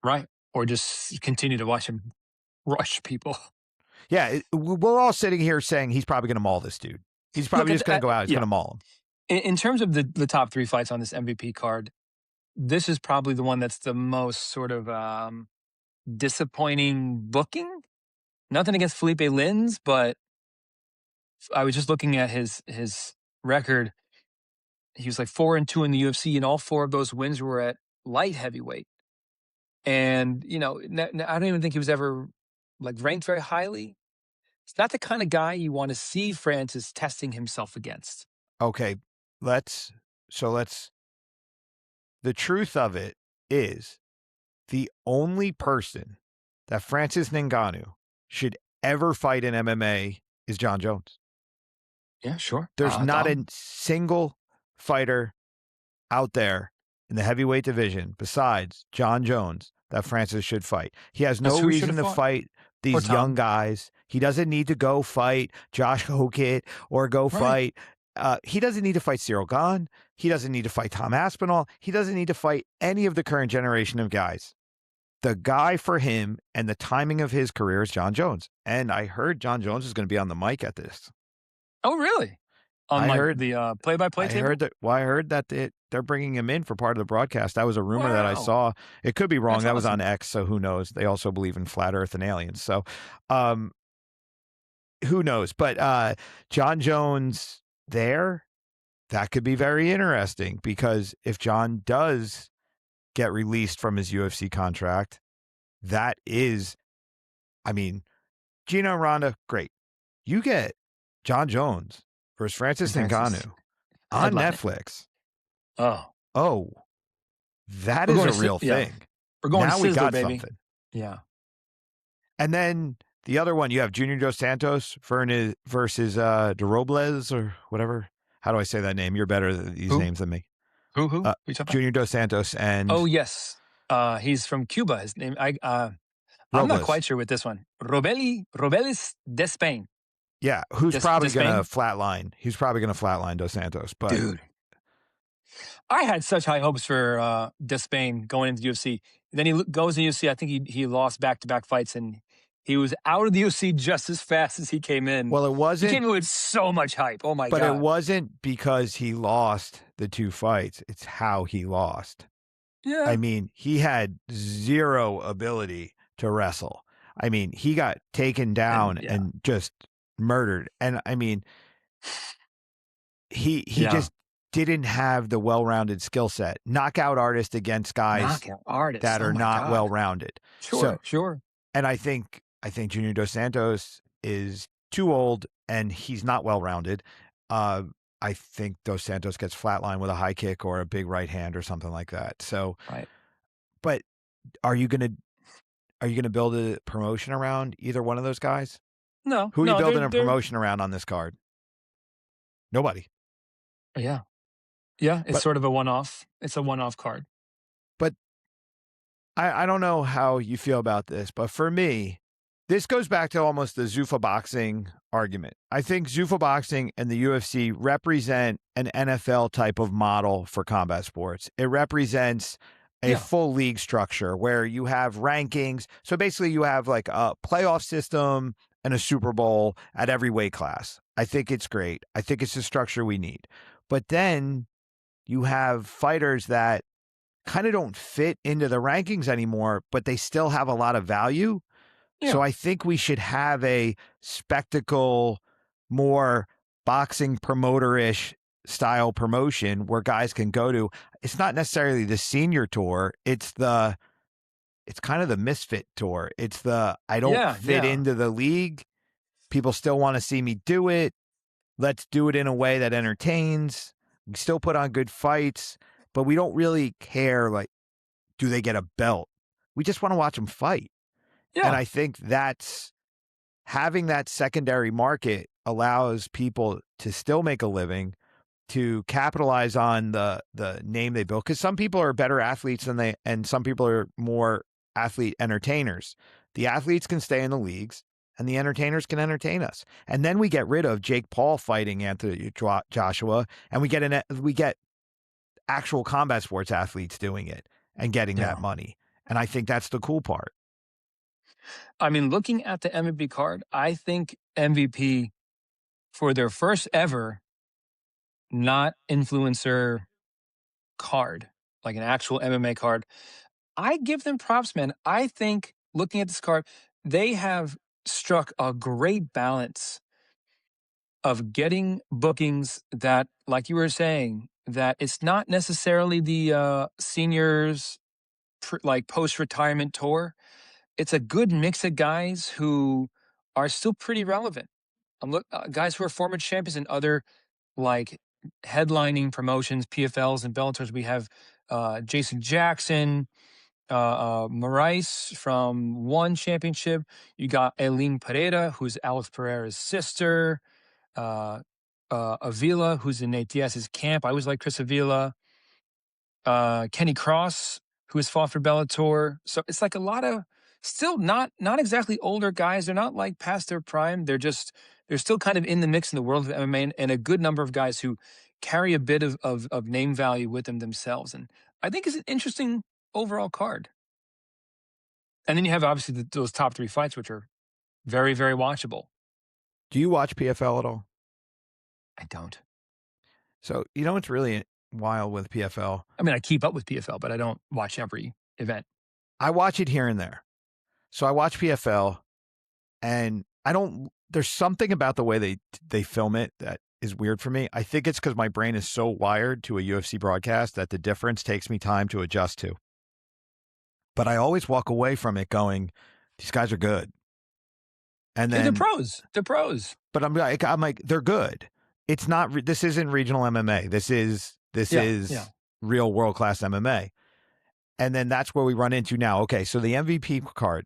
Right. Or just continue to watch him rush people. Yeah, we're all sitting here saying he's probably going to maul this dude. He's probably Look, just going to go out. He's yeah. going to maul him. In terms of the top 3 fights on this MVP card, this is probably the one that's the most sort of disappointing booking. Nothing against Felipe Lins, but I was just looking at his record. He was like 4-2 in the UFC, and all 4 of those wins were at light heavyweight. And I don't even think he was ever like ranked very highly. It's not the kind of guy you want to see Francis testing himself against. Okay, the truth of it is the only person that Francis Ngannou should ever fight in MMA is John Jones. Yeah, sure. There's not a single fighter out there in the heavyweight division besides John Jones that Francis should fight. He has no reason to fight these young guys. He doesn't need to go fight Josh Hokit or go fight. He doesn't need to fight Cyril Gahn. He doesn't need to fight Tom Aspinall. He doesn't need to fight any of the current generation of guys. The guy for him and the timing of his career is John Jones. And I heard John Jones is going to be on the mic at this. Oh, really? On the play-by-play table? I heard that they're bringing him in for part of the broadcast. That was a rumor that I Wow. saw. It could be wrong. That's That was on awesome. X, so who knows? They also believe in flat Earth and aliens. So, who knows? But John Jones there, that could be very interesting because if John does get released from his UFC contract, that is, I mean, Gina and Ronda, great. You get John Jones versus Francis Ngannou on Netflix. Oh, that is a real thing. We're going now Sizzler, we got baby. something. Yeah. And then the other one, you have Junior Dos Santos versus De Robles or whatever. How do I say that name? You're better at these names than me. Who? Junior Dos Santos and oh yes, he's from Cuba. His name I'm not quite sure with this one. Robelis de Spain. Yeah, who's probably going to flatline? He's probably going to flatline Dos Santos. But dude, I had such high hopes for Despain going into UFC. Then he goes to UFC. I think he lost back-to-back fights, and He was out of the UFC just as fast as he came in. Well, it He came wasn't, in with so much hype. Oh my but it God. wasn't because he lost the 2 fights. It's how he lost. I Yeah. mean, he had zero ability to wrestle. I mean, he got taken And down yeah. and just murdered. And I mean, he Yeah. just didn't have the well-rounded skill set. Knockout artist against guys Knockout artist. that Oh are my not God. well-rounded. So, Sure. Sure. and I think Junior Dos Santos is too old and he's not well-rounded. Uh, I think Dos Santos gets flatlined with a high kick or a big right hand or something like that. So, Right. but are you gonna build a promotion around either one of those guys? No, Who are you no, building a they're promotion around on this card? Nobody. yeah. Yeah. It's But sort of a one off. It's a one off card. but I don't know how you feel about this, but for me, this goes back to almost the Zuffa boxing argument. I think Zuffa boxing and the UFC represent an NFL type of model for combat sports. It represents a Yeah. full league structure where you have rankings. So basically, you have like a playoff system and a Super Bowl at every weight class. I think it's great. I think it's the structure we need. But then you have fighters that kind of don't fit into the rankings anymore, but they still have a lot of value. So Yeah. I think we should have a spectacle, more boxing promoter-ish style promotion where guys can go to. It's not necessarily the senior tour. It's kind of the misfit tour. It's the I don't Yeah. fit Yeah. into the league. People still want to see me do it. Let's do it in a way that entertains. We still put on good fights, but we don't really care like do they get a belt? We just want to watch them fight. And Yeah. I think that's having that secondary market allows people to still make a living, to capitalize on the name they built. Because some people are better athletes than they, and some people are more athlete entertainers. The athletes can stay in the leagues, and the entertainers can entertain us. And then we get rid of Jake Paul fighting Anthony Joshua, and we get actual combat sports athletes doing it and getting that Yeah. money. And I think that's the cool part. I mean, looking at the MVP card, I think MVP for their first ever not influencer card, like an actual MMA card, I give them props, man. I think looking at this card, they have struck a great balance of getting bookings that, like you were saying, that it's not necessarily the seniors like post retirement tour. It's a good mix of guys who are still pretty relevant. Guys who are former champions in other like headlining promotions, PFLs and Bellators. We have Jason Jackson, Marais from one championship. You got Eileen Pereira, who's Alex Pereira's sister. Uh, Avila, who's in Nate Diaz's camp. I always like Chris Avila. Kenny Cross, who has fought for Bellator. So it's like a lot of still not exactly older guys. They're not like past their prime. They're still kind of in the mix in the world of MMA, and a good number of guys who carry a bit of name value with them themselves. And I think it's an interesting overall card. And then you have obviously those top three fights, which are very, very watchable. Do you watch PFL at all? I don't. So, you know what's really wild with PFL? I mean, I keep up with PFL, but I don't watch every event. I watch it here and there. So I watch PFL and there's something about the way they film it that is weird for me. I think it's because my brain is so wired to a UFC broadcast that the difference takes me time to adjust to. But I always walk away from it going, these guys are good. And Yeah, they're then, pros. They're pros. but I'm like, they're good. It's not, this isn't regional MMA. This is Yeah. real world-class MMA. And then that's where we run into now. Okay, so the MVP card,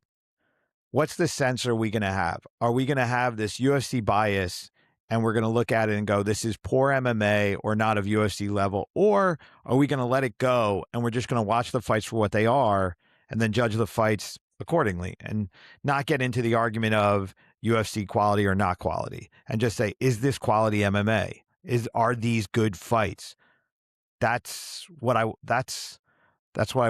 what's the sense are we going to have? Are we going to have this UFC bias and we're going to look at it and go, this is poor MMA or not of UFC level? Or are we going to let it go and we're just going to watch the fights for what they are and then judge the fights accordingly and not get into the argument of UFC quality or not quality and just say, is this quality MMA? Are these good fights? That's what I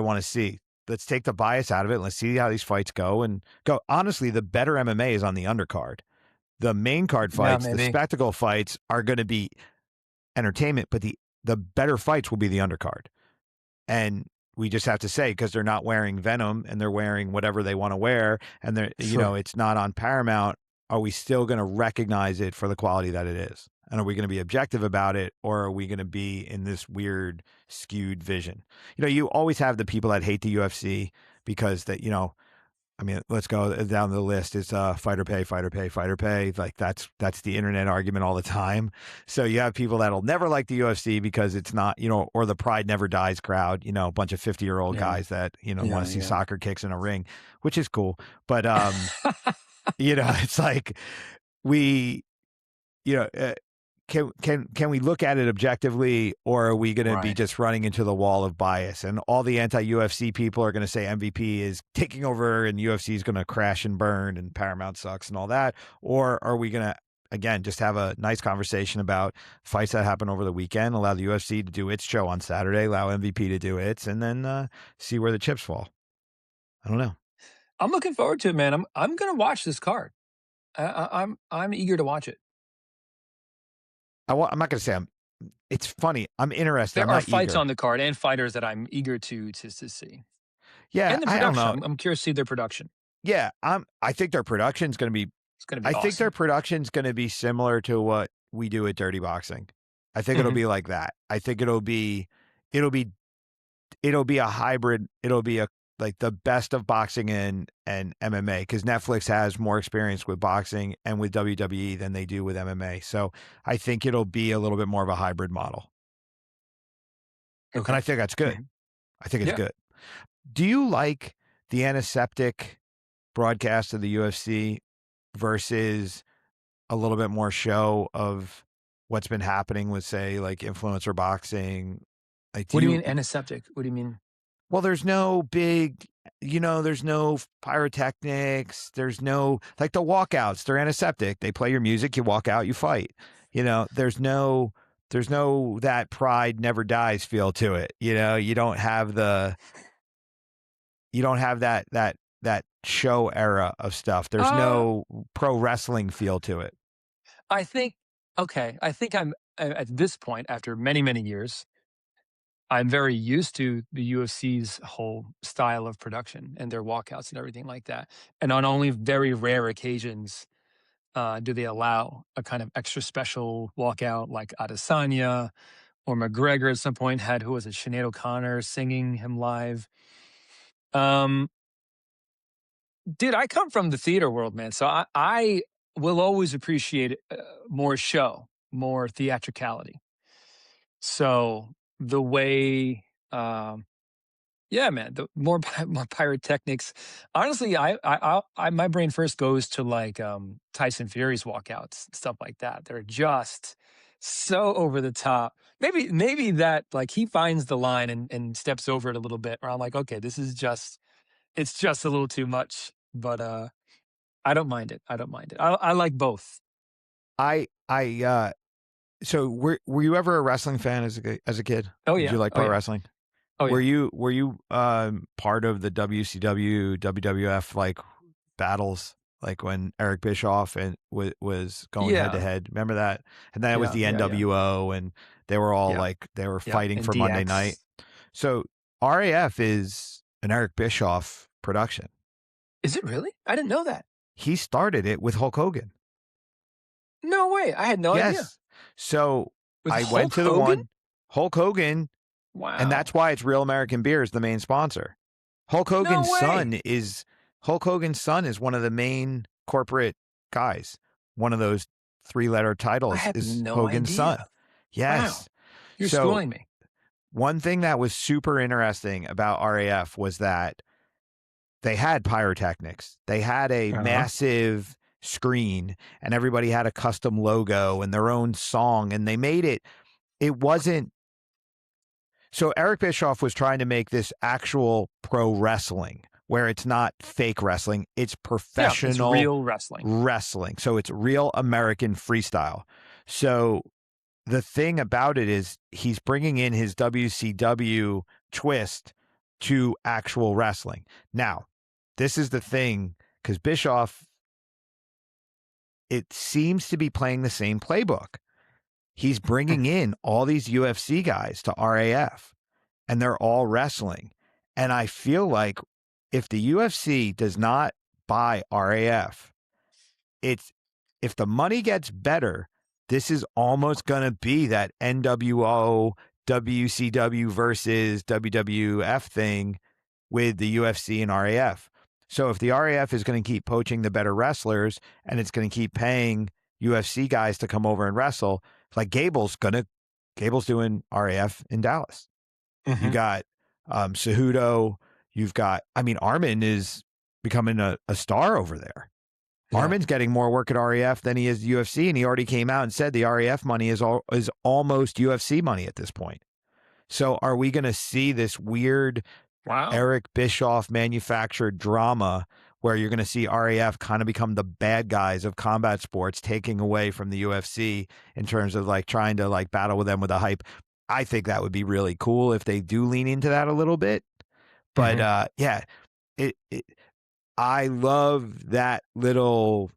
want to see. let's take the bias out of it. And let's see how these fights go and go. Honestly, the better MMA is on the undercard. The main card Yeah, fights, the maybe. spectacle fights are going to be entertainment, but the better fights will be the undercard. And we just have to say, because they're not wearing Venom and they're wearing whatever they want to wear, and they're, Sure. it's not on Paramount, are we still going to recognize it for the quality that it is? And are we going to be objective about it, or are we going to be in this weird skewed vision? You always have the people that hate the UFC because that, I mean, let's go down the list. It's fighter pay, fighter pay, fighter pay. Like that's the internet argument all the time. So you have people that'll never like the UFC because it's not, or the pride never dies crowd, a bunch of 50-year-old Yeah. guys that, Yeah. want to see Yeah. soccer kicks in a ring, which is cool. But, it's like we, you know, uh, can we look at it objectively, or are we going to be Right. just running into the wall of bias? And all the anti-UFC people are going to say MVP is taking over and UFC is going to crash and burn and Paramount sucks and all that. Or are we going to, again, just have a nice conversation about fights that happen over the weekend, allow the UFC to do its show on Saturday, allow MVP to do its, and then see where the chips fall? I don't know. I'm looking forward to it, man. I'm gonna watch this card. I'm eager to watch it. I'm not going to say it's funny. I'm interested. There I'm are not fights eager. on the card and fighters that I'm eager to see. Yeah, And the I don't production. know. I'm curious to see their production. Yeah, I think their production's going to be It's gonna be I think their awesome. production's going to be similar to what we do at Dirty Boxing. I think it'll Mhm. be like that. I think it'll be a hybrid. It'll be a like the best of boxing and MMA, because Netflix has more experience with boxing and with WWE than they do with MMA. So I think it'll be a little bit more of a hybrid model. And I Okay. think that's good. Mhm. I think it's Yeah. good. Do you like the antiseptic broadcast of the UFC versus a little bit more show of what's been happening with, say, like influencer boxing? Like, What do you mean antiseptic? What do you mean? well, there's no big, there's no pyrotechnics. There's no, like the walkouts, they're antiseptic. They play your music, you walk out, you fight. There's no that pride never dies feel to it. You don't have that show era of stuff. There's Uh, no pro wrestling feel to it. I think okay. I think I'm at this point after many many years. I'm very used to the UFC's whole style of production and their walkouts and everything like that. And on only very rare occasions do they allow a kind of extra special walkout like Adesanya or McGregor at some point had, who was it, Sinead O'Connor singing him live. Um, dude, I come from the theater world, man. So I will always appreciate more show, more theatricality. So the way yeah, man. The more more pyrotechnics. Honestly, my brain first goes to like Tyson Fury's walkouts, stuff like that. They're just so over the top. Maybe that like he finds the line and steps over it a little bit. Or I'm like, okay, this is just it's just a little too much. But I don't mind it. I don't mind it. I like both. I so were you ever a wrestling fan as a kid? Oh Did you yeah. like Oh pro yeah. wrestling? Oh yeah. Were you part of the WCW WWF like battles, like when Eric Bischoff and was going head to Yeah. head? Remember that? And then it was Yeah. the Yeah. Yeah. NWO, and they were all Yeah. like they were Yeah. fighting And for Monday night. DX. So RAF is an Eric Bischoff production. Is it really? I didn't know that. He started it with Hulk Hogan. No way. I had no idea. Yes. So With I went Hulk to the Hogan? one, Hulk Hogan, and that's Wow. why it's Real American Beer is the main sponsor. Hulk No Hogan's way. son is Hulk Hogan's son is one of the main corporate guys. One of those three-letter I titles had is no Hogan's son. idea. Wow. Yes. You're So schooling me. one thing that was super interesting about RAF was that they had pyrotechnics. They had a Uh-huh. massive screen, and everybody had a custom logo and their own song, and they made it. It wasn't So Eric Bischoff was trying to make this actual pro wrestling where it's not fake wrestling, it's Yeah, it's professional real wrestling. wrestling. So it's real American freestyle. So the thing about it is he's bringing in his WCW twist to actual wrestling. Now, this is the thing, because Bischoff, it seems to be playing the same playbook. He's bringing in all these UFC guys to RAF, and they're all wrestling. And I feel like if the UFC does not buy RAF, it's if the money gets better, this is almost going to be that NWO WCW versus WWF thing with the UFC and RAF. So if the RAF is going to keep poaching the better wrestlers and it's going to keep paying UFC guys to come over and wrestle, like Gable's doing RAF in Dallas. You Hmm. got Cejudo. You've got, I mean, Armin is becoming a star over there. Yeah. Armin's getting more work at RAF than he is UFC, and he already came out and said the RAF money is almost UFC money at this point. So are we going to see this weird Wow. Eric Bischoff manufactured drama where you're going to see RAF kind of become the bad guys of combat sports, taking away from the UFC in terms of like trying to like battle with them with a hype? I think that would be really cool if they do lean into that a little bit. But Hmm. yeah, it I love that little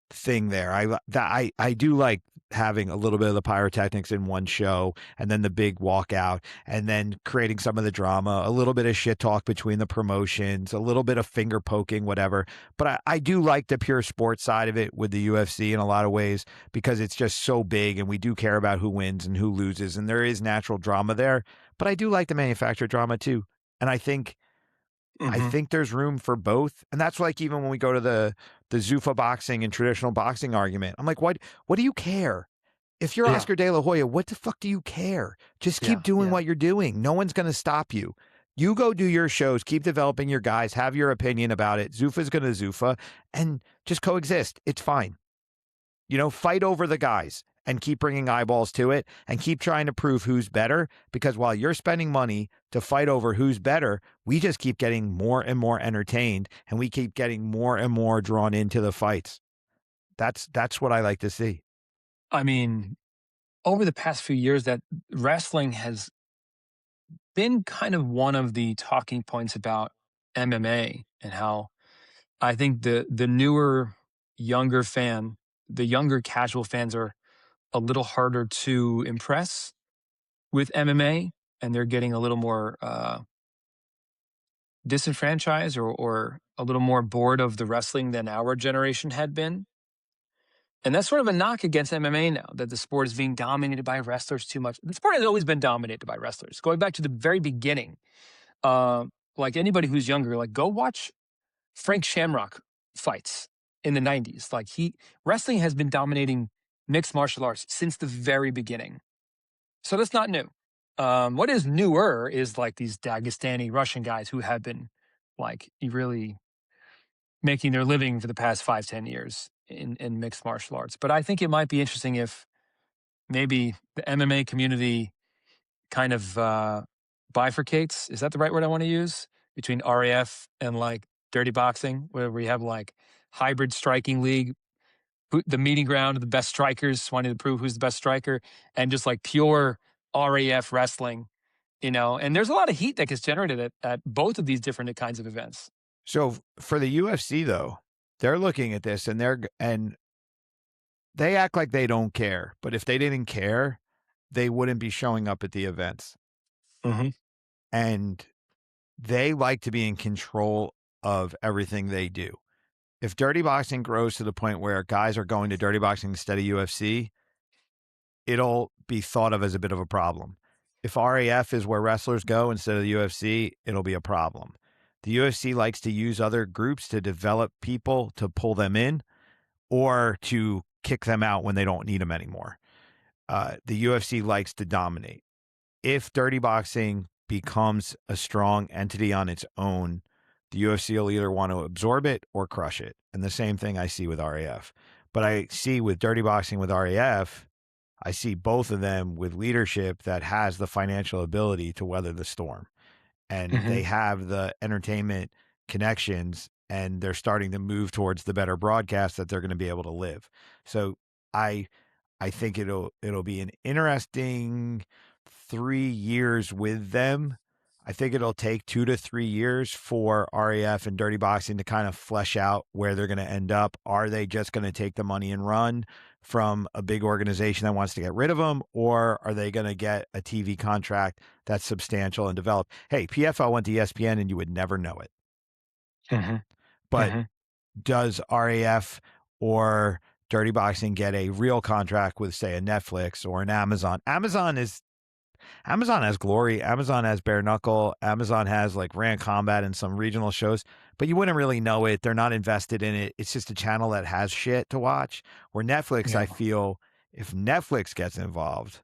thing there. I do like having a little bit of the pyrotechnics in one show and then the big walkout and then creating some of the drama, a little bit of shit talk between the promotions, a little bit of finger poking, whatever. But I do like the pure sports side of it with the UFC in a lot of ways because it's just so big and we do care about who wins and who loses and there is natural drama there. But I do like the manufactured drama too. And I Hmm. think there's room for both. And that's like even when we go to the Zuffa boxing and traditional boxing argument. I'm like, what do you care? If you're Yeah. Oscar De La Hoya, what the fuck do you care? Just keep Yeah. doing Yeah. what you're doing. No one's going to stop you. You go do your shows, keep developing your guys, have your opinion about it. Zuffa's going to Zuffa and just coexist. It's fine. Fight over the guys and keep bringing eyeballs to it and keep trying to prove who's better. Because while you're spending money to fight over who's better, we just keep getting more and more entertained and we keep getting more and more drawn into the fights. That's what I like to see. I mean, over the past few years, that wrestling has been kind of one of the talking points about MMA and how I think the newer, younger fan, the younger casual fans are a little harder to impress with MMA, and they're getting a little more disenfranchised or a little more bored of the wrestling than our generation had been. And that's sort of a knock against MMA now, that the sport is being dominated by wrestlers too much. The sport has always been dominated by wrestlers. Going back to the very beginning, uh, like anybody who's younger, like go watch Frank Shamrock fights in the 90s. Like wrestling has been dominating mixed martial arts since the very beginning. So that's not new. What is newer is like these Dagestani Russian guys who have been like really making their living for the past 5, 10 years in mixed martial arts. But I think it might be interesting if maybe the MMA community kind of bifurcates. Is that the right word I want to use? Between RAF and like dirty boxing, where we have like hybrid striking league, the meeting ground of the best strikers wanting to prove who's the best striker, and just like pure RAF wrestling, And there's a lot of heat that gets generated at both of these different kinds of events. So for the UFC though, they're looking at this and they act like they don't care. But if they didn't care, they wouldn't be showing up at the events. Hmm. And they like to be in control of everything they do. If dirty boxing grows to the point where guys are going to dirty boxing instead of UFC, it'll be thought of as a bit of a problem. If RAF is where wrestlers go instead of the UFC, it'll be a problem. The UFC likes to use other groups to develop people to pull them in or to kick them out when they don't need them anymore. The UFC likes to dominate. If dirty boxing becomes a strong entity on its own, the UFC will either want to absorb it or crush it. And the same thing I see with RAF. But I see with dirty boxing with RAF, I see both of them with leadership that has the financial ability to weather the storm. And Hmm. they have the entertainment connections and they're starting to move towards the better broadcast that they're going to be able to live. So I I think it'll be an interesting 3 years with them. I think it'll take 2 to 3 years for RAF and Dirty Boxing to kind of flesh out where they're going to end up. Are they just going to take the money and run from a big organization that wants to get rid of them, or are they going to get a TV contract that's substantial and develop? Hey, PFL went to ESPN and you would never know it. Hmm. But Hmm. does RAF or Dirty Boxing get a real contract with, say, a Netflix or an Amazon? Amazon has Glory, Amazon has Bare Knuckle, Amazon has like Rand Combat and some regional shows, but you wouldn't really know it. They're not invested in it. It's just a channel that has shit to watch. Where Netflix, I Yeah. feel, if Netflix gets involved,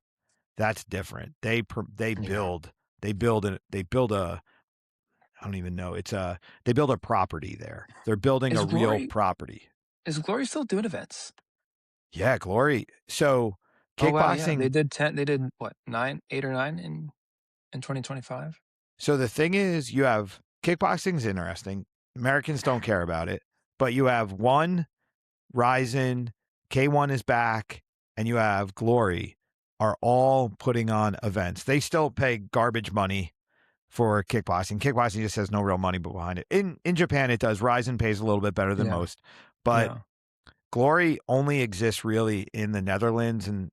that's different. They Yeah. build a I don't even know. They build a property there. They're building a Is real Glory property. is Glory still doing events? Yeah, Glory. So Oh wow, yeah. kickboxing. They did what, 9, 8 or 9 in 2025? So the thing is, you have kickboxing's interesting. Americans don't care about it, but you have one Ryzen, K1 is back, and you have Glory are all putting on events. They still pay garbage money for kickboxing. Kickboxing just has no real money behind it. In Japan, it does. Ryzen pays a little bit better than Yeah. most, but Yeah. Glory only exists really in the Netherlands and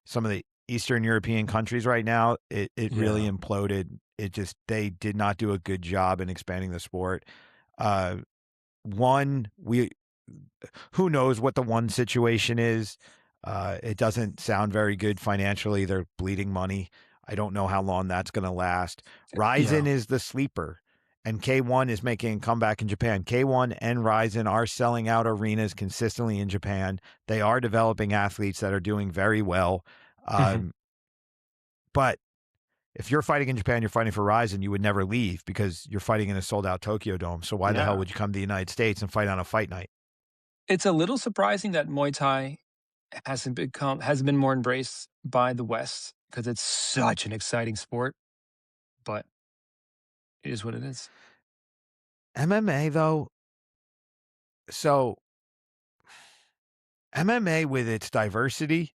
some of the Eastern European countries right now. It really Yeah. imploded. They did not do a good job in expanding the sport. Uh, one we Who knows what the one situation is. It doesn't sound very good financially. They're bleeding money. I don't know how long that's going to last. Ryzen Yeah. is the sleeper, and K1 is making a comeback in Japan. K1 and Ryzen are selling out arenas consistently in Japan. They are developing athletes that are doing very well. Mhm. Um, but if you're fighting in Japan, you're fighting for Ryzen, you would never leave because you're fighting in a sold out Tokyo Dome. So why the hell Yeah. would you come to the United States and fight on a fight night? It's a little surprising that Muay Thai hasn't been more embraced by the West because it's such an exciting sport, but it is what it is. MMA though, so MMA with its diversity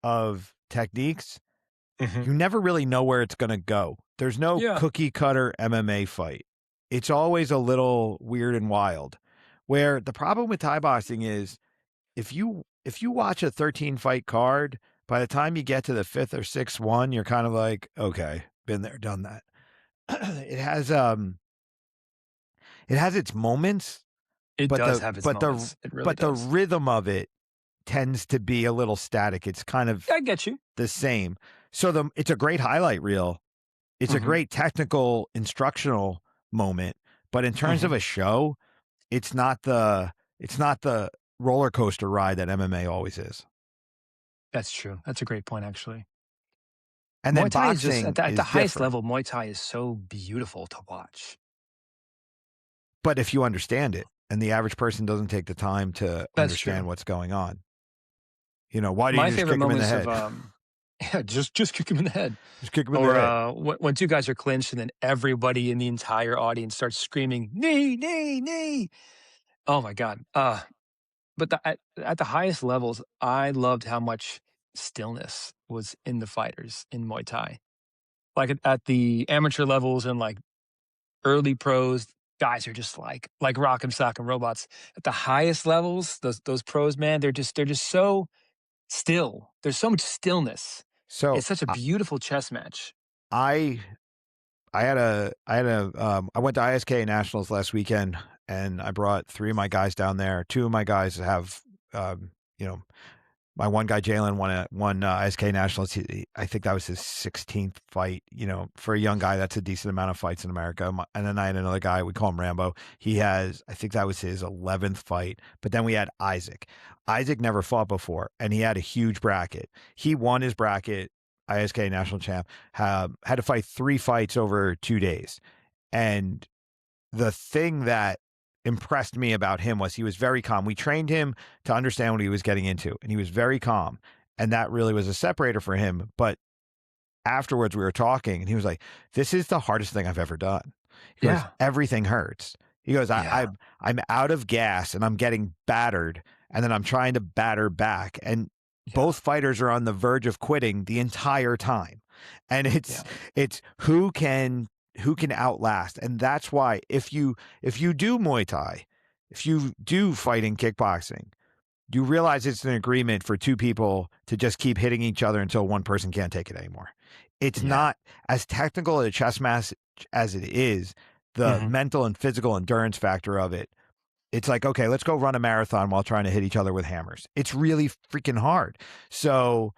of techniques, Mhm. you never really know where it's going to go. There's no Yeah. cookie cutter MMA fight. It's always a little weird and wild. Where the problem with Thai boxing is if you watch a 13 fight card, by the time you get to the fifth or sixth one, you're kind of like, okay, been there, done that. it has um it has its moments, It but does the have its but the moments. It really but the does. rhythm of it tends to be a little static. It's kind of I get you. the same. So it's a great highlight reel. It's a Mhm. great technical instructional moment, but in terms of Mhm. a show, it's not the roller coaster ride that MMA always is. That's true. That's a great point, actually. And then Muay Thai is just boxing at the is highest different. level, Muay Thai is so beautiful to watch. But if you understand it, and the average person doesn't take the time to That's understand true. what's going on, why do you My just favorite kick him in the moments of, head? yeah, just kick him in the head. Just kick him in the Or, head. when 2 guys are clinched and then everybody in the entire audience starts screaming, "Knee, knee, knee." Oh my god. But at the highest levels, I loved how much stillness was in the fighters in Muay Thai. Like, at the amateur levels and, like, early pros, guys are just like rock 'em, sock 'em robots. At the highest levels, those pros, man, they're just so still. There's so much stillness. So It's such a I beautiful chess match. I I went to ISK Nationals last weekend, and I brought three of my guys down there. Two of my guys have, um, you know, my one guy Jalen won ISK Nationals. I think that was his 16th fight. For a young guy, that's a decent amount of fights in America. And then I had another guy, we call him Rambo. I think that was his 11th fight. But then we had Isaac. Isaac never fought before, and he had a huge bracket. He won his bracket, ISK national champ. Had to fight 3 fights over 2 days, and the thing that impressed me about him was he was very calm. We trained him to understand what he was getting into, and he was very calm. And that really was a separator for him. But afterwards, we were talking, and he was like, "This is the hardest thing I've ever done." He goes, Yeah. "Everything hurts." He goes, Yeah. I'm out of gas, and I'm getting battered, and then I'm trying to batter back." And Yeah. both fighters are on the verge of quitting the entire time. And Yeah. it's who can outlast. And that's why if you do Muay Thai, if you do fighting kickboxing, you realize it's an agreement for two people to just keep hitting each other until one person can't take it anymore. It's Yeah. not as technical a chess match as it is, the Hmm. mental and physical endurance factor of it. It's like, okay, let's go run a marathon while trying to hit each other with hammers. It's really freaking hard. So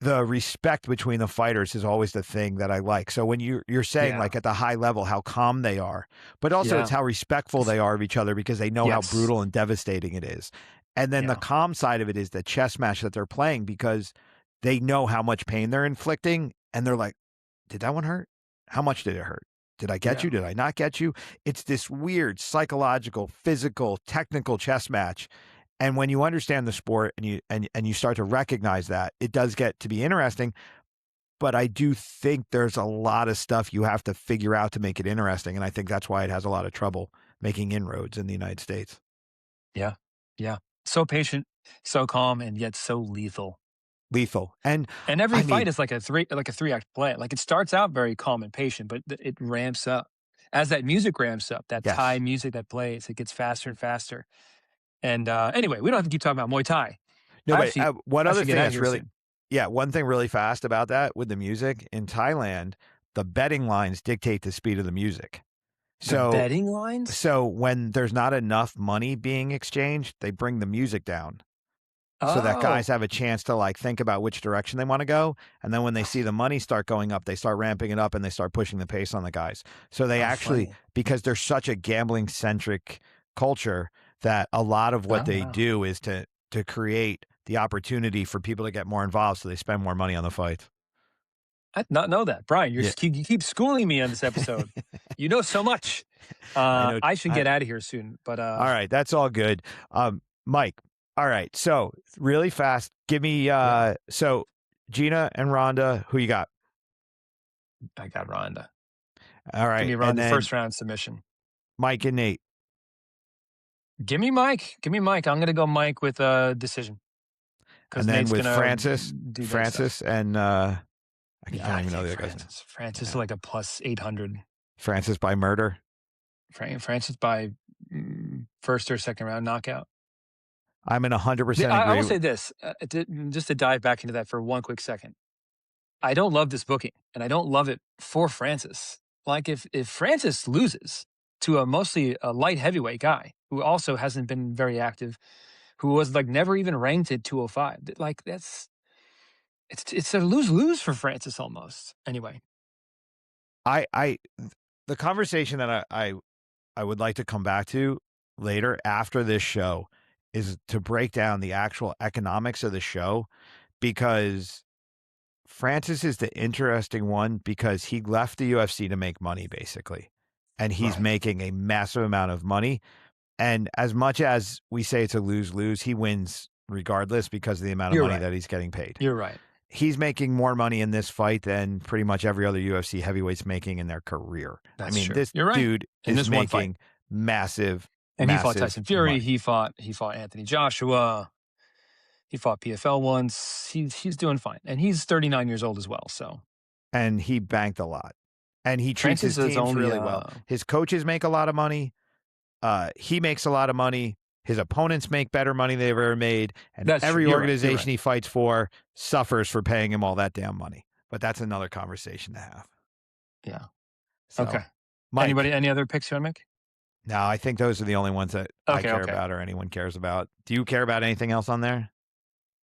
the respect between the fighters is always the thing that I like. So when you're saying Yeah. like at the high level how calm they are, but also it's Yeah. how respectful they are of each other because they know how Yes. brutal and devastating it is. And then the Yeah. calm side of it is the chess match that they're playing because they know how much pain they're inflicting and they're like, did that one hurt? How much did it hurt? Did I get you? Yeah. Did I not get you? It's this weird psychological, physical, technical chess match. And when you understand the sport and you start to recognize that, it does get to be interesting. But I do think there's a lot of stuff you have to figure out to make it interesting. And I think that's why it has a lot of trouble making inroads in the United States. Yeah. Yeah. So patient, so calm, and yet so lethal. Lethal. And And every I fight mean, is like a three-act play. Like it starts out very calm and patient, but it ramps up. As that music ramps up, that Thai yes. music that plays, it gets faster and faster. And anyway, we don't have to keep talking about Muay Thai. No, I but actually one I other should get thing out of that's here really, soon. yeah, one thing really fast about that with the music in Thailand, the betting lines dictate the speed of the music. The So, betting lines? so when there's not enough money being exchanged, they bring the music down so that guys Oh, have a chance to like think about which direction they want to go. And then when they see the money start going up, they start ramping it up and they start pushing the pace on the guys. So they how actually, funny. because they're such a gambling centric culture, that a lot of what Oh, they wow. do is to create the opportunity for people to get more involved. So they spend more money on the fights. I did not know that. Brian, Yeah. you keep schooling me on this episode. You know so much. I know. I should get out of here soon, but All right. That's all good. Mike. All right. So really fast, give me, yeah, so Gina and Rhonda, who you got? I got Ronda. All Give right. me And Ronda then first round submission. Mike and Nate. Give me Mike. Give me Mike. I'm going to go Mike with a decision because And then Nate's with going to Francis, do Nate stuff. Francis and I Yeah, can't I even know take the other guy's name. Francis. Francis is Yeah. like a plus 800. Francis by murder. Francis by first or second round knockout. I'm in 100% I agree. will say this, just to dive back into that for one quick second. I don't love this booking, and I don't love it for Francis. Like if Francis loses to a mostly a light heavyweight guy who also hasn't been very active, who was like never even ranked at 205, like it's a lose lose for Francis almost. Anyway, I the conversation that I would like to come back to later after this show is to break down the actual economics of the show because Francis is the interesting one because he left the UFC to make money basically. And he's right? making a massive amount of money. And as much as we say it's a lose-lose, he wins regardless because of the amount of You're money right. that he's getting paid. You're right. He's making more money in this fight than pretty much every other UFC heavyweight's making in their career. I That's mean, true. this You're right. dude In is this one fight, making massive, and he fought massive Tyson Fury. money. He fought Anthony Joshua. He fought PFL once. He's doing fine, and he's 39 years old as well. So And he banked a lot. And he treats his Francis is teams only really well. His coaches make a lot of money. He makes a lot of money. His opponents make better money they've ever made. And that's true. every You're right. You're organization right. he fights for suffers for paying him all that damn money. But that's another conversation to have. Yeah. Okay. So, Mike, Any other picks you want to make? no, I think those are the only ones that I Okay. care Okay. about or anyone cares about. Do you care about anything else on there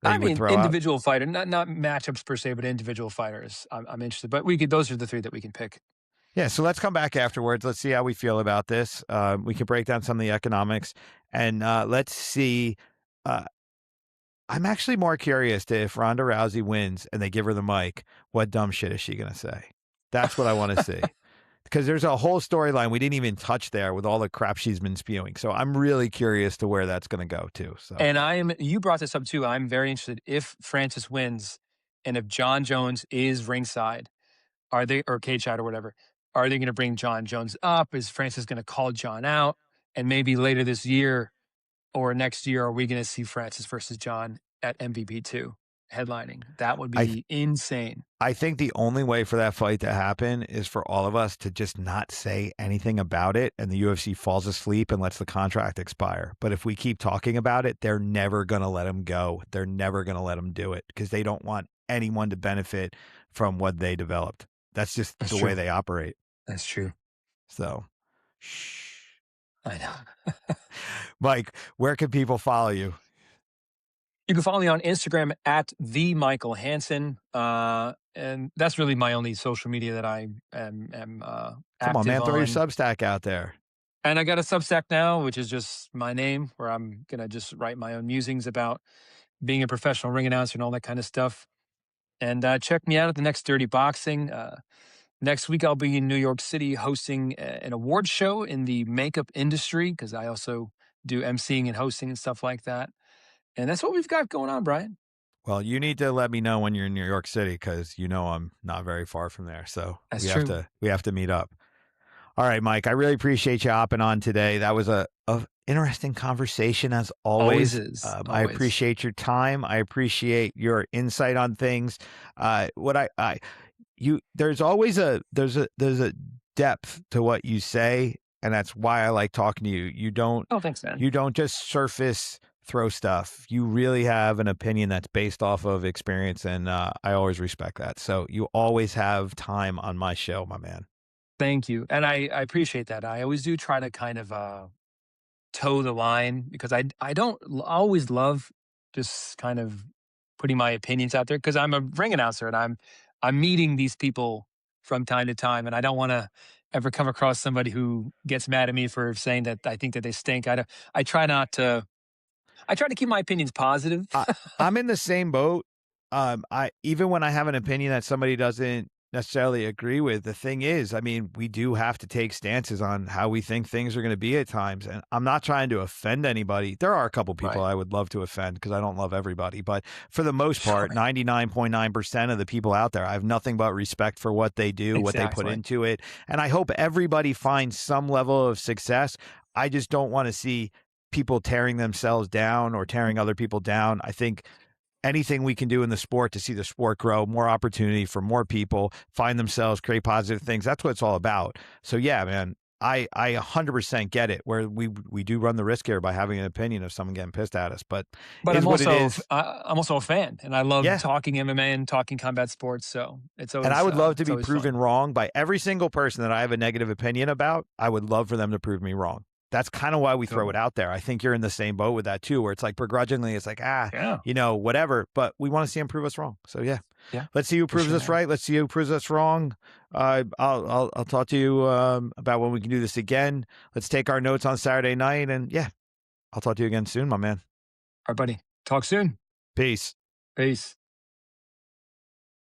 that I you would mean, throw out? individual fighter, not matchups per se, but individual fighters. I'm interested, but we could. Those are the three that we can pick. Yeah, so let's come back afterwards. Let's see how we feel about this. We can break down some of the economics and let's see. Uh, I'm actually more curious to if Ronda Rousey wins and they give her the mic, what dumb shit is she going to say? That's what I want to see. Because there's a whole storyline we didn't even touch there with all the crap she's been spewing. So I'm really curious to where that's going to go too. So And you brought this up too. I'm very interested if Francis wins and if John Jones is ringside, are they, or cage side or whatever, are they going to bring John Jones up? Is Francis going to call John out? And maybe later this year or next year, are we going to see Francis versus John at MVP 2? headlining. That would I th- be insane. I think the only way for that fight to happen is for all of us to just not say anything about it, and the UFC falls asleep and lets the contract expire. But if we keep talking about it, they're never going to let him go. They're never going to let him do it because they don't want anyone to benefit from what they developed. That's just That's the way true. they operate. That's true. So, shh. I know. Mike, where can people follow you? You can follow me on Instagram at the Michael Hanson, and that's really my only social media that I am Come on, active man, throw your on. Substack out there. And I got a Substack now, which is just my name, where I'm gonna just write my own musings about being a professional ring announcer and all that kind of stuff. And check me out at the next Dirty Boxing. Next week, I'll be in New York City hosting an award show in the makeup industry because I also do emceeing and hosting and stuff like that. And that's what we've got going on, Brian. Well, you need to let me know when you're in New York City because you know I'm not very far from there. So That's true. we have to meet up. All right, Mike. I really appreciate you hopping on today. That was a interesting conversation as Always always. is. I Always. appreciate your time. I appreciate your insight on things. What I you there's always there's a depth to what you say, and that's why I like talking to you. Oh, thanks, man. You don't just surface throw stuff. You really have an opinion that's based off of experience, and I always respect that. So you always have time on my show, my man. Thank you. And I appreciate that. I always do try to kind of toe the line because I don't always love just kind of putting my opinions out there because I'm a ring announcer and I'm meeting these people from time to time and I don't want to ever come across somebody who gets mad at me for saying that I think that they stink. I try not to. I try to keep my opinions positive. I, I'm in the same boat. I even when I have an opinion that somebody doesn't necessarily agree with, the thing is, I mean, we do have to take stances on how we think things are going to be at times. And I'm not trying to offend anybody. There are a couple people Right. I would love to offend because I don't love everybody. But for the most part, Sure. 99.9% of the people out there, I have nothing but respect for what they do, what they put Exactly. into it. And I hope everybody finds some level of success. I just don't want to see people tearing themselves down or tearing other people down. I think anything we can do in the sport to see the sport grow, more opportunity for more people, find themselves, create positive things. That's what it's all about. So yeah, man, I 100% get it where we do run the risk here by having an opinion of someone getting pissed at us, but But is what it is. I'm also a fan, and I love Yeah. talking MMA and talking combat sports. So And I would love to it's be always fun. proven wrong by every single person that I have a negative opinion about. I would love for them to prove me wrong. That's kind of why we throw it Totally. out there. I think you're in the same boat with that too, where it's like begrudgingly, it's like, Yeah. whatever, but we want to see him prove us wrong. So yeah, Yeah. let's see who For proves sure, us man. right. Let's see who proves us wrong. I'll talk to you about when we can do this again. Let's take our notes on Saturday night, and yeah, I'll talk to you again soon, my man. All right, buddy. Talk soon. Peace. Peace.